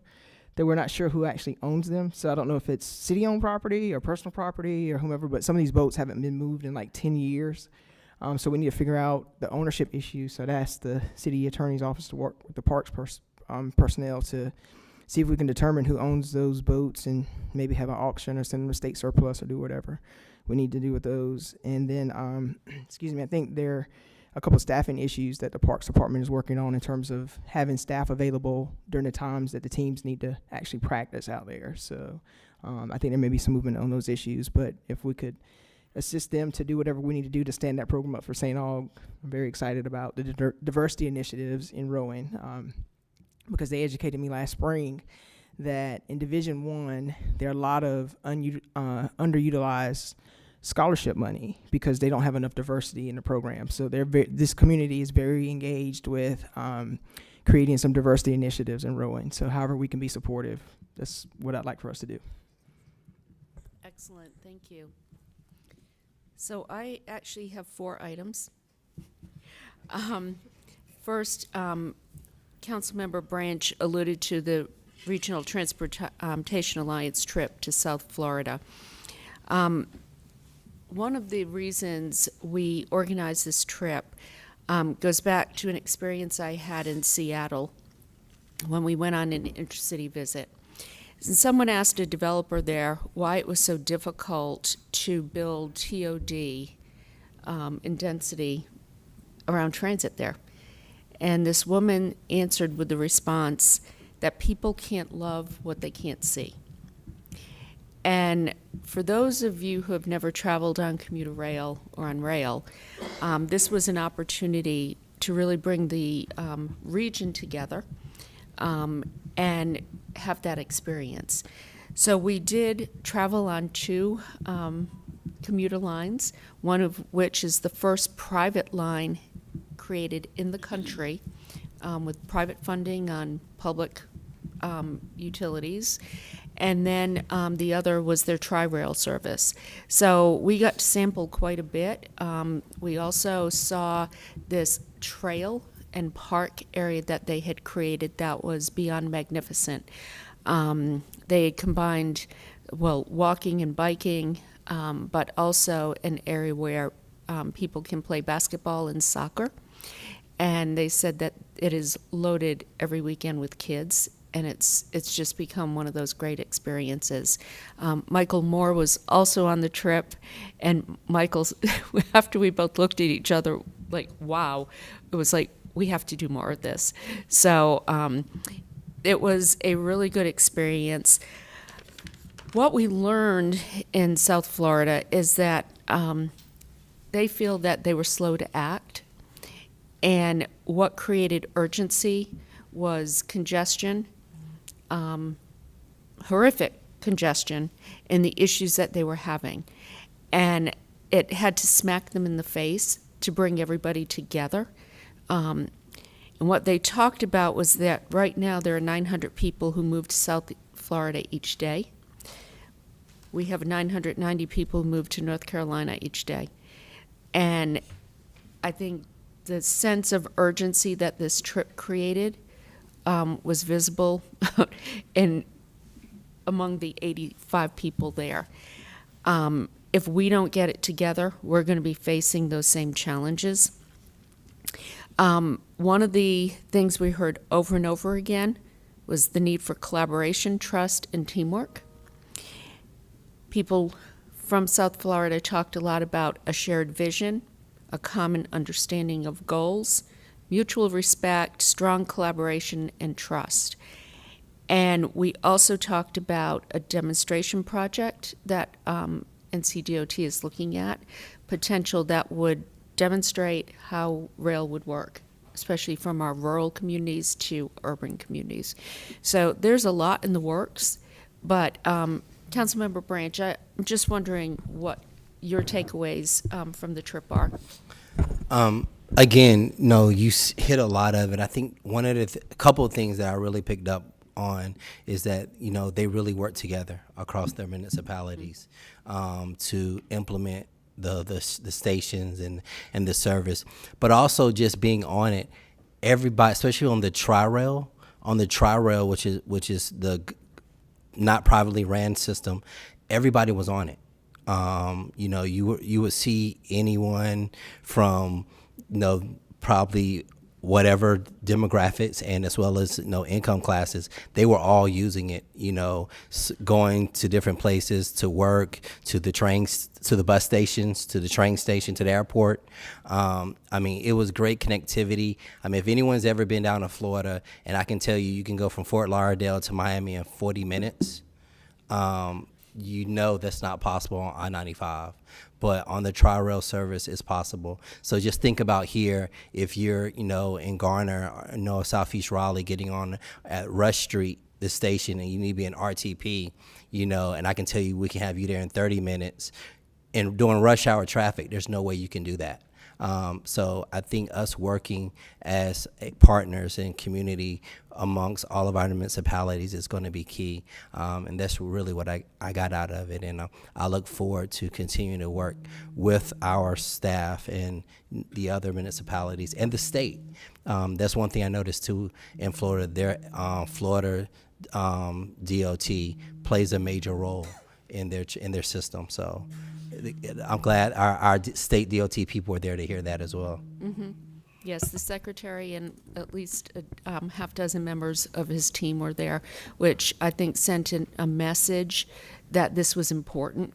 that we're not sure who actually owns them. So I don't know if it's city-owned property or personal property or whomever, but some of these boats haven't been moved in like 10 years. So we need to figure out the ownership issue. So I'd ask the city attorney's office to work with the parks personnel to see if we can determine who owns those boats and maybe have an auction or send them to state surplus or do whatever we need to do with those. And then, I think there are a couple of staffing issues that the Parks Department is working on in terms of having staff available during the times that the teams need to actually practice out there. So I think there may be some movement on those issues, but if we could assist them to do whatever we need to do to stand that program up for St. Aug. I'm very excited about the diversity initiatives in rowing, because they educated me last spring that in Division I, there are a lot of underutilized scholarship money because they don't have enough diversity in the program. So this community is very engaged with creating some diversity initiatives in rowing. So however we can be supportive, that's what I'd like for us to do. Excellent, thank you. So I actually have 4 items. First, Councilmember Branch alluded to the Regional Transportation Alliance trip to South Florida. One of the reasons we organized this trip goes back to an experience I had in Seattle when we went on an intercity visit. And someone asked a developer there why it was so difficult to build TOD in density around transit there. And this woman answered with the response that people can't love what they can't see. And for those of you who have never traveled on commuter rail or on rail, this was an opportunity to really bring the region together and have that experience. So we did travel on 2 commuter lines, one of which is the first private line created in the country with private funding on public utilities. And then the other was their tri-rail service. So we got to sample quite a bit. We also saw this trail and park area that they had created that was beyond magnificent. They had combined, well, walking and biking, but also an area where people can play basketball and soccer. And they said that it is loaded every weekend with kids, and it's just become one of those great experiences. Michael Moore was also on the trip, and Michael's, after we both looked at each other like, wow, it was like, we have to do more of this. So it was a really good experience. What we learned in South Florida is that they feel that they were slow to act, and what created urgency was congestion, horrific congestion, and the issues that they were having. And it had to smack them in the face to bring everybody together. And what they talked about was that right now there are 900 people who move to South Florida each day. We have 990 people who move to North Carolina each day. And I think the sense of urgency that this trip created was visible among the 85 people there. If we don't get it together, we're going to be facing those same challenges. One of the things we heard over and over again was the need for collaboration, trust, and teamwork. People from South Florida talked a lot about a shared vision, a common understanding of goals, mutual respect, strong collaboration, and trust. And we also talked about a demonstration project that NCDOT is looking at, potential that would demonstrate how rail would work, especially from our rural communities to urban communities. So there's a lot in the works, but Councilmember Branch, I'm just wondering what your takeaways from the trip are. Again, no, you hit a lot of it. I think one of the couple of things that I really picked up on is that, you know, they really work together across their municipalities to implement the stations and the service, but also just being on it. Everybody, especially on the tri-rail, which is the not privately ran system, everybody was on it. You know, you would see anyone from, you know, probably whatever demographics and as well as, you know, income classes, they were all using it, you know, going to different places to work, to the trains, to the bus stations, to the train station, to the airport. I mean, it was great connectivity. I mean, if anyone's ever been down to Florida, and I can tell you, you can go from Fort Lauderdale to Miami in 40 minutes. you know that's not possible on I-95. But on the Tri-Rail service, it's possible. So just think about here, if you're, in Garner, or Southeast Raleigh, getting on at Rush Street, the station, and you need to be in RTP, and I can tell you we can have you there in 30 minutes. And during rush hour traffic, there's no way you can do that. So I think us working as partners in community amongst all of our municipalities is going to be key. And that's really what I got out of it. And I look forward to continuing to work with our staff and the other municipalities and the state. That's one thing I noticed too in Florida. Their Florida DOT plays a major role in their system. So I'm glad our state DOT people were there to hear that as well. Mm-hmm. Yes, the secretary and at least a half dozen members of his team were there, which I think sent a message that this was important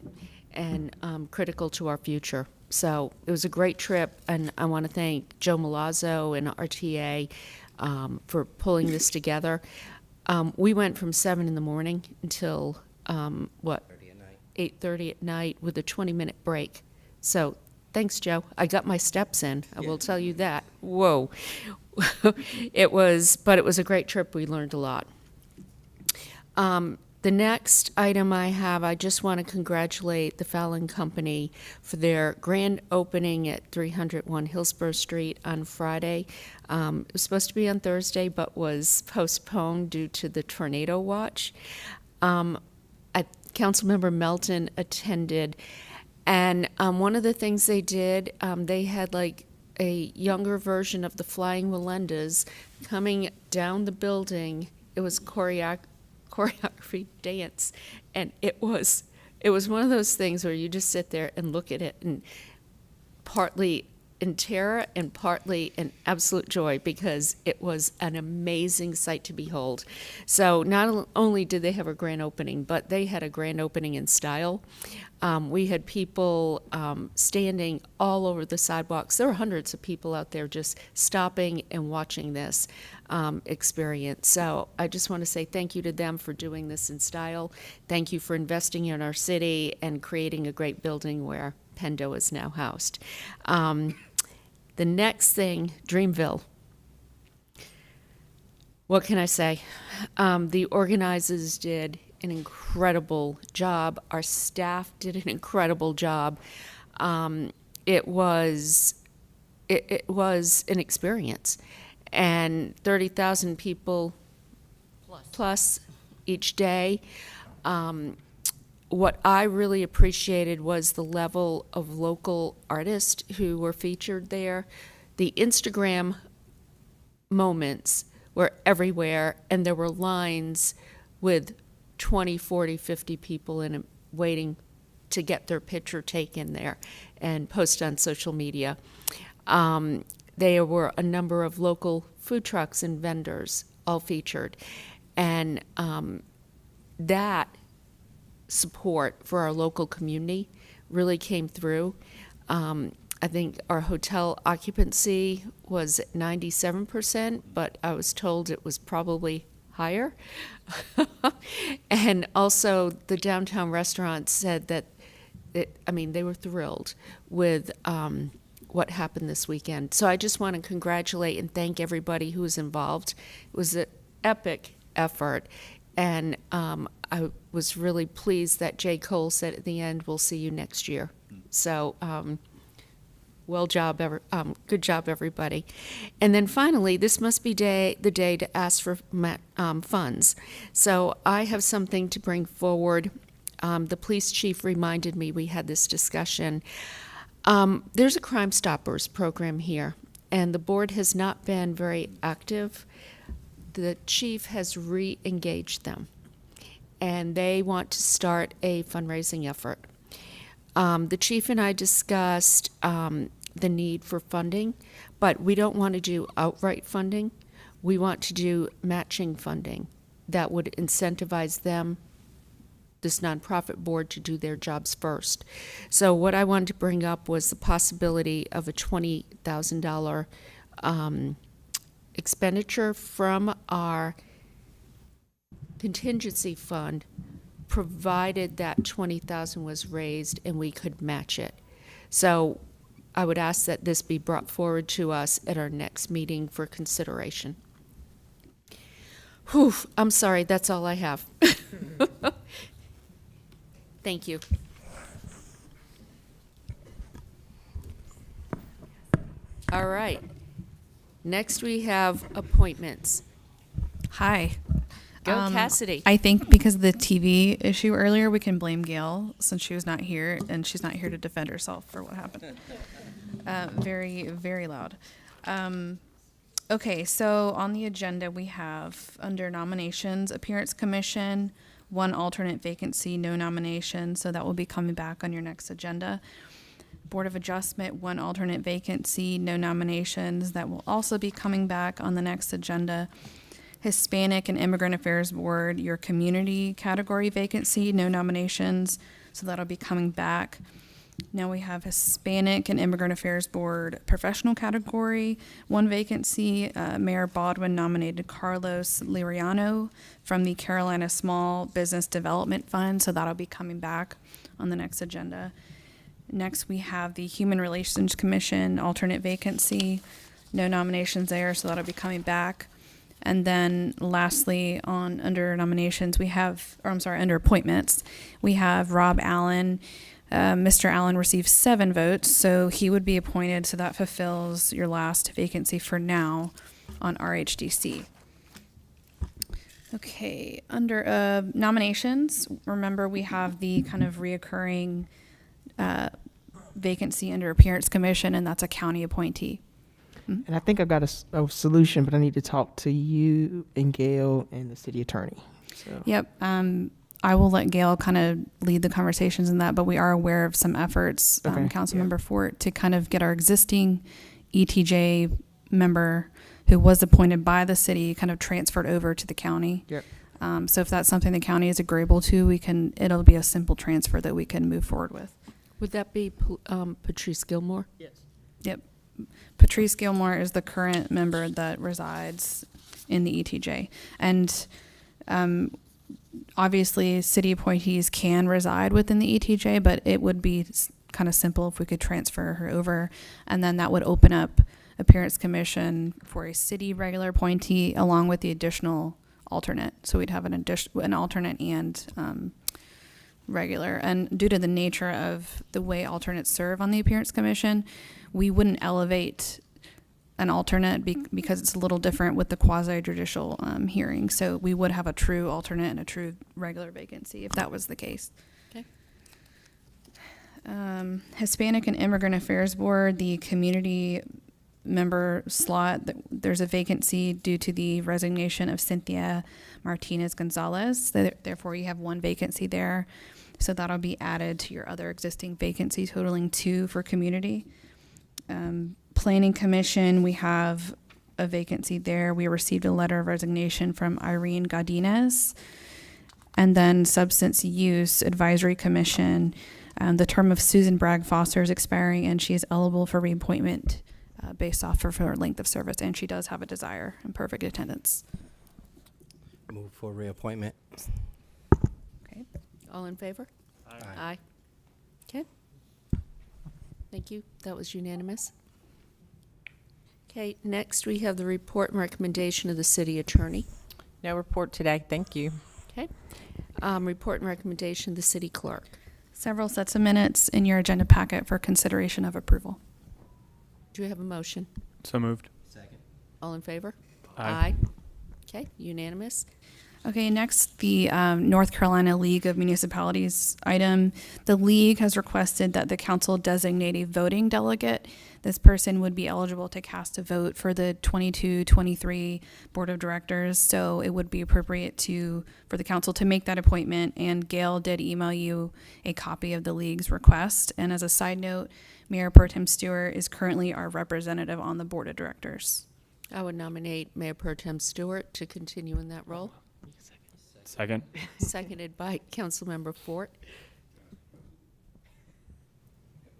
and critical to our future. So it was a great trip, and I want to thank Joe Milazzo and RTA for pulling this together. We went from 7 in the morning until 8:30 at night with a 20-minute break. So thanks, Joe. I got my steps in. I will tell you that. Whoa. It was a great trip. We learned a lot. The next item I have, I just want to congratulate the Fallon Company for their grand opening at 301 Hillsborough Street on Friday. It was supposed to be on Thursday, but was postponed due to the tornado watch. Councilmember Melton attended, and one of the things they did, they had like a younger version of the Flying Melendas coming down the building. It was choreography dance, and it was one of those things where you just sit there and look at it, and partly in terror and partly in absolute joy, because it was an amazing sight to behold. So not only did they have a grand opening, but they had a grand opening in style. We had people standing all over the sidewalks. There were hundreds of people out there just stopping and watching this experience. So I just want to say thank you to them for doing this in style. Thank you for investing in our city and creating a great building where Pendo is now housed. The next thing, Dreamville. What can I say? The organizers did an incredible job. Our staff did an incredible job. It was an experience, and 30,000 people plus each day. What I really appreciated was the level of local artists who were featured there. The Instagram moments were everywhere, and there were lines with 20, 40, 50 people in it waiting to get their picture taken there and post on social media. There were a number of local food trucks and vendors all featured, and that support for our local community really came through. I think our hotel occupancy was at 97%, but I was told it was probably higher. And also the downtown restaurants said that they were thrilled with what happened this weekend. So I just want to congratulate and thank everybody who was involved. It was an epic effort, and I was really pleased that J. Cole said at the end, "We'll see you next year." So good job, everybody. And then finally, this must be the day to ask for funds. So I have something to bring forward. The police chief reminded me we had this discussion. There's a Crime Stoppers program here, and the board has not been very active. The chief has re-engaged them, and they want to start a fundraising effort. The chief and I discussed the need for funding, but we don't want to do outright funding. We want to do matching funding that would incentivize them, this nonprofit board, to do their jobs first. So what I wanted to bring up was the possibility of a $20,000 expenditure from our contingency fund provided that 20,000 was raised and we could match it. So I would ask that this be brought forward to us at our next meeting for consideration. Whew, I'm sorry, that's all I have. Thank you. All right. Next, we have appointments. Hi. Go Cassidy. I think because of the TV issue earlier, we can blame Gail since she was not here, and she's not here to defend herself for what happened. Very, very loud. Okay, so on the agenda, we have under nominations, Appearance Commission, 1 alternate vacancy, no nomination, so that will be coming back on your next agenda. Board of Adjustment, 1 alternate vacancy, no nominations. That will also be coming back on the next agenda. Hispanic and Immigrant Affairs Board, your community category vacancy, no nominations. So that'll be coming back. Now we have Hispanic and Immigrant Affairs Board professional category, 1 vacancy. Mayor Baldwin nominated Carlos Liriano from the Carolina Small Business Development Fund. So that'll be coming back on the next agenda. Next, we have the Human Relations Commission, alternate vacancy, no nominations there, so that'll be coming back. And then lastly, under nominations, we have, under appointments, we have Rob Allen. Mr. Allen received 7 votes, so he would be appointed, so that fulfills your last vacancy for now on RHDC. Okay, under nominations, remember we have the kind of reoccurring vacancy under Appearance Commission, and that's a county appointee. And I think I've got a solution, but I need to talk to you and Gail and the city attorney. So. Yep. I will let Gail kind of lead the conversations in that, but we are aware of some efforts, Councilmember Fort, to kind of get our existing ETJ member who was appointed by the city kind of transferred over to the county. Yep. So if that's something the county is agreeable to, it'll be a simple transfer that we can move forward with. Would that be Patrice Gilmore? Yes. Yep. Patrice Gilmore is the current member that resides in the ETJ. And obviously, city appointees can reside within the ETJ, but it would be kind of simple if we could transfer her over. And then that would open up Appearance Commission for a city regular appointee along with the additional alternate. So we'd have an alternate and regular. And due to the nature of the way alternates serve on the Appearance Commission, we wouldn't elevate an alternate because it's a little different with the quasi-judicial hearing. So we would have a true alternate and a true regular vacancy if that was the case. Okay. Hispanic and Immigrant Affairs Board, the community member slot, there's a vacancy due to the resignation of Cynthia Martinez Gonzalez. Therefore, you have 1 vacancy there. So that'll be added to your other existing vacancy, totaling 2 for community. Planning Commission, we have a vacancy there. We received a letter of resignation from Irene Godinez. And then Substance Use Advisory Commission, the term of Susan Bragg Foster is expiring, and she is eligible for reappointment based off of her length of service, and she does have a desire and perfect attendance. Move for reappointment. Okay. All in favor? Aye. Aye. Okay. Thank you. That was unanimous. Okay, next we have the report and recommendation of the city attorney. No report today. Thank you. Okay. Report and recommendation of the city clerk. Several sets of minutes in your agenda packet for consideration of approval. Do we have a motion? So moved. Second. All in favor? Aye. Okay, unanimous. Okay, next, the North Carolina League of Municipalities item. The league has requested that the council designate a voting delegate. This person would be eligible to cast a vote for the 22-23 Board of Directors, so it would be appropriate for the council to make that appointment, and Gail did email you a copy of the league's request. And as a side note, Mayor Pro Tem Stewart is currently our representative on the Board of Directors. I would nominate Mayor Pro Tem Stewart to continue in that role. Second. Seconded by Councilmember Fort.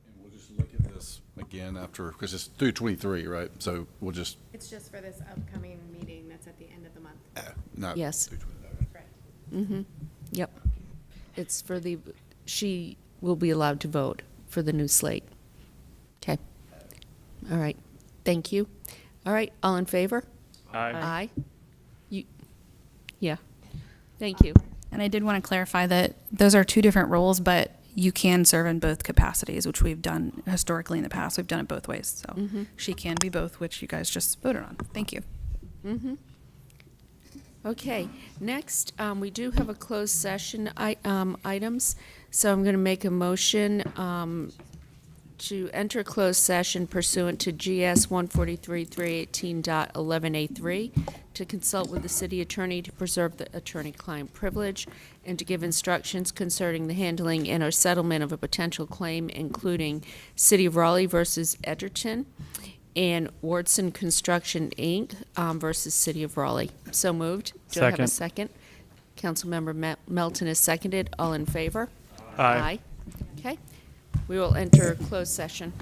And we'll just look at this again after, because it's through 23, right? So we'll just. It's just for this upcoming meeting that's at the end of the month. Not Yes. through 23. Mm-hmm. Yep. it's for the, she will be allowed to vote for the new slate. Okay. All right. Thank you. All right. All in favor? Aye. Aye. You, yeah. Thank you. And I did want to clarify that those are two different roles, but you can serve in both capacities, which we've done historically in the past. We've done it both ways. So she can be both, which you guys just voted on. Thank you. Okay, next, we do have a closed session items, so I'm going to make a motion to enter closed session pursuant to GS 143-318.11A3 to consult with the city attorney to preserve the attorney-client privilege and to give instructions concerning the handling and or settlement of a potential claim, including City of Raleigh versus Edgerton and Wardson Construction, Inc. Versus City of Raleigh. So moved. Do I have a second? Councilmember Melton is seconded. All in favor? Aye. Okay. We will enter closed session.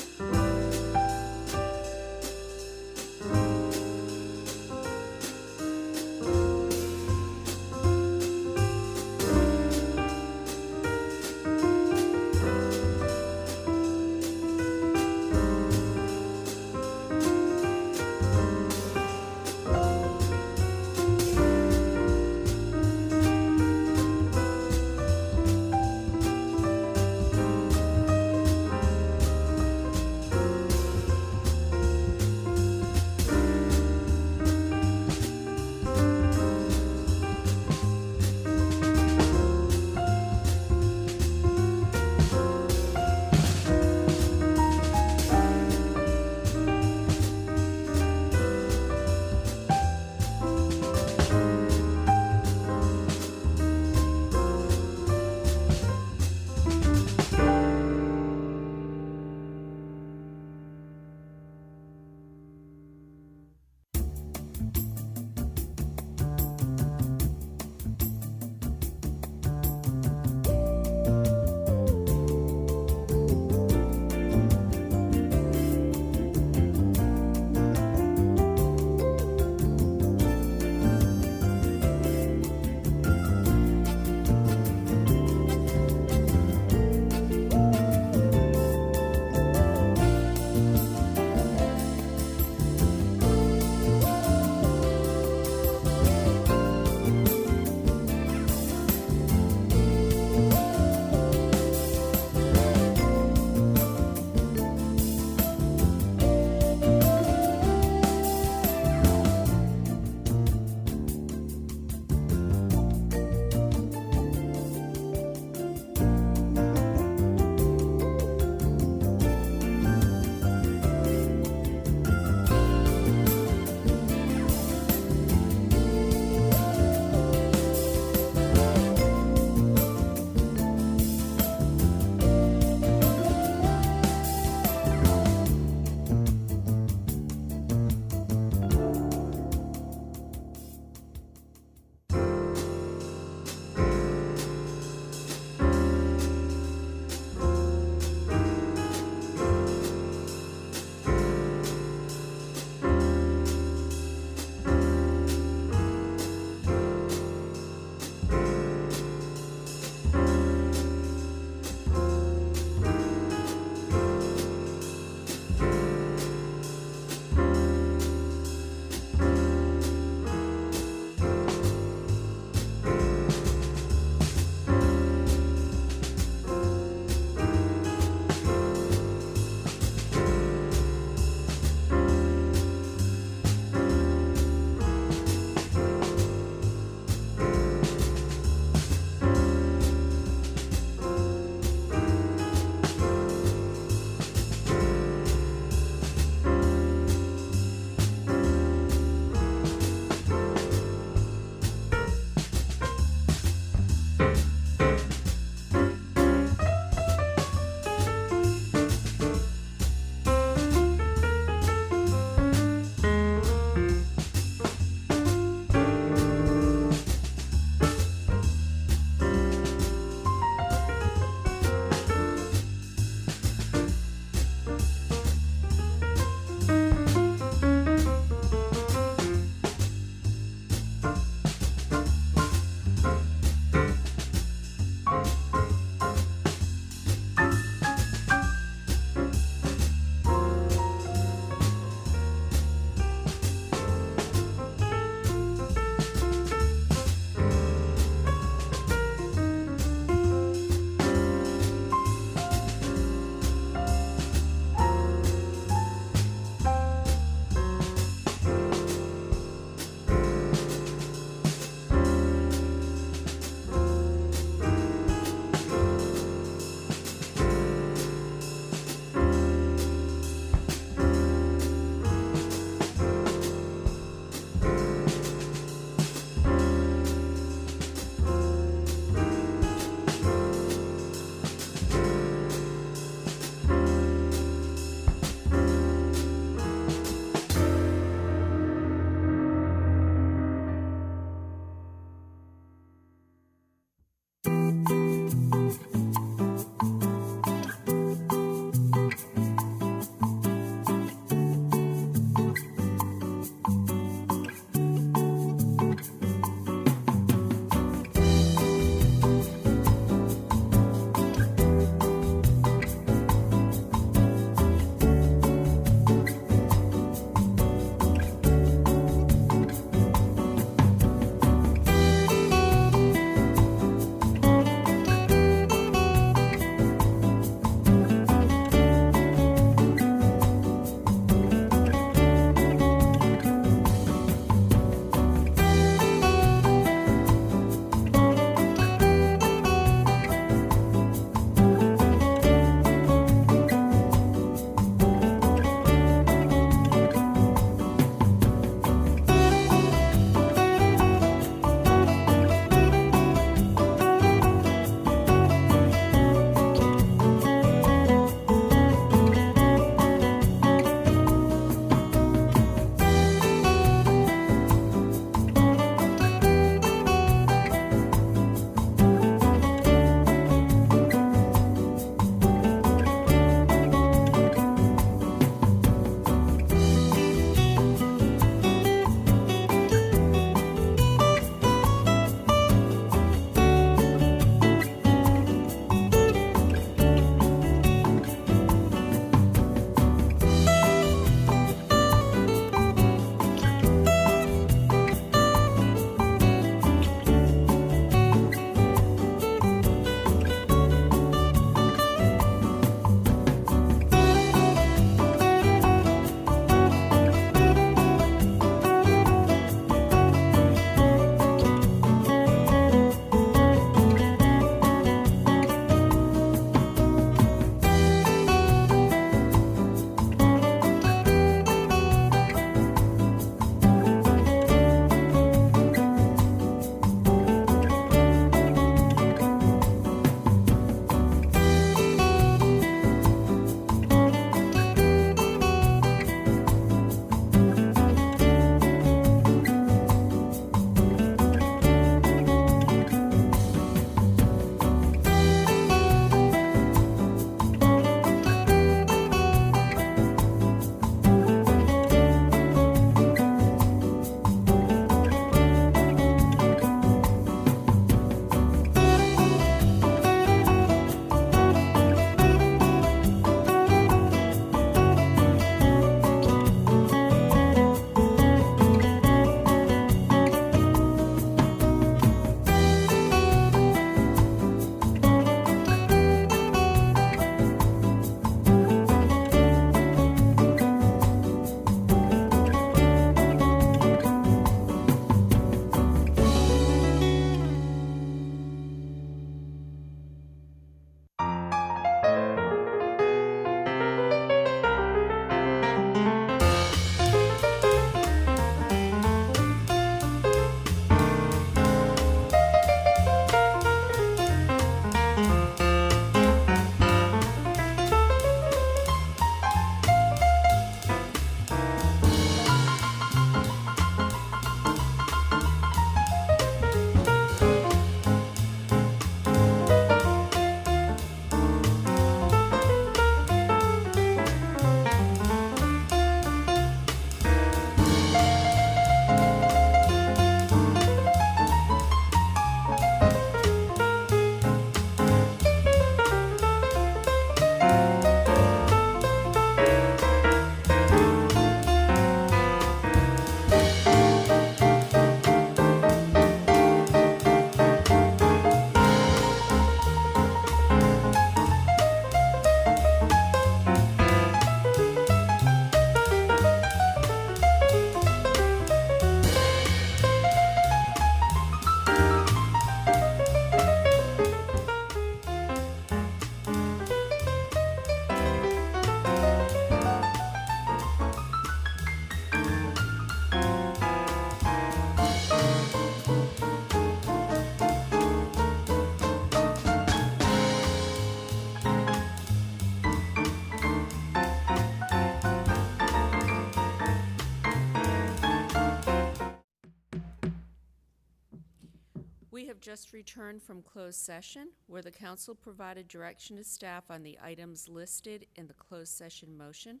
We have just returned from closed session where the council provided direction to staff on the items listed in the closed session motion.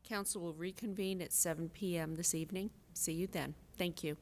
Council will reconvene at 7 p.m. this evening. See you then. Thank you.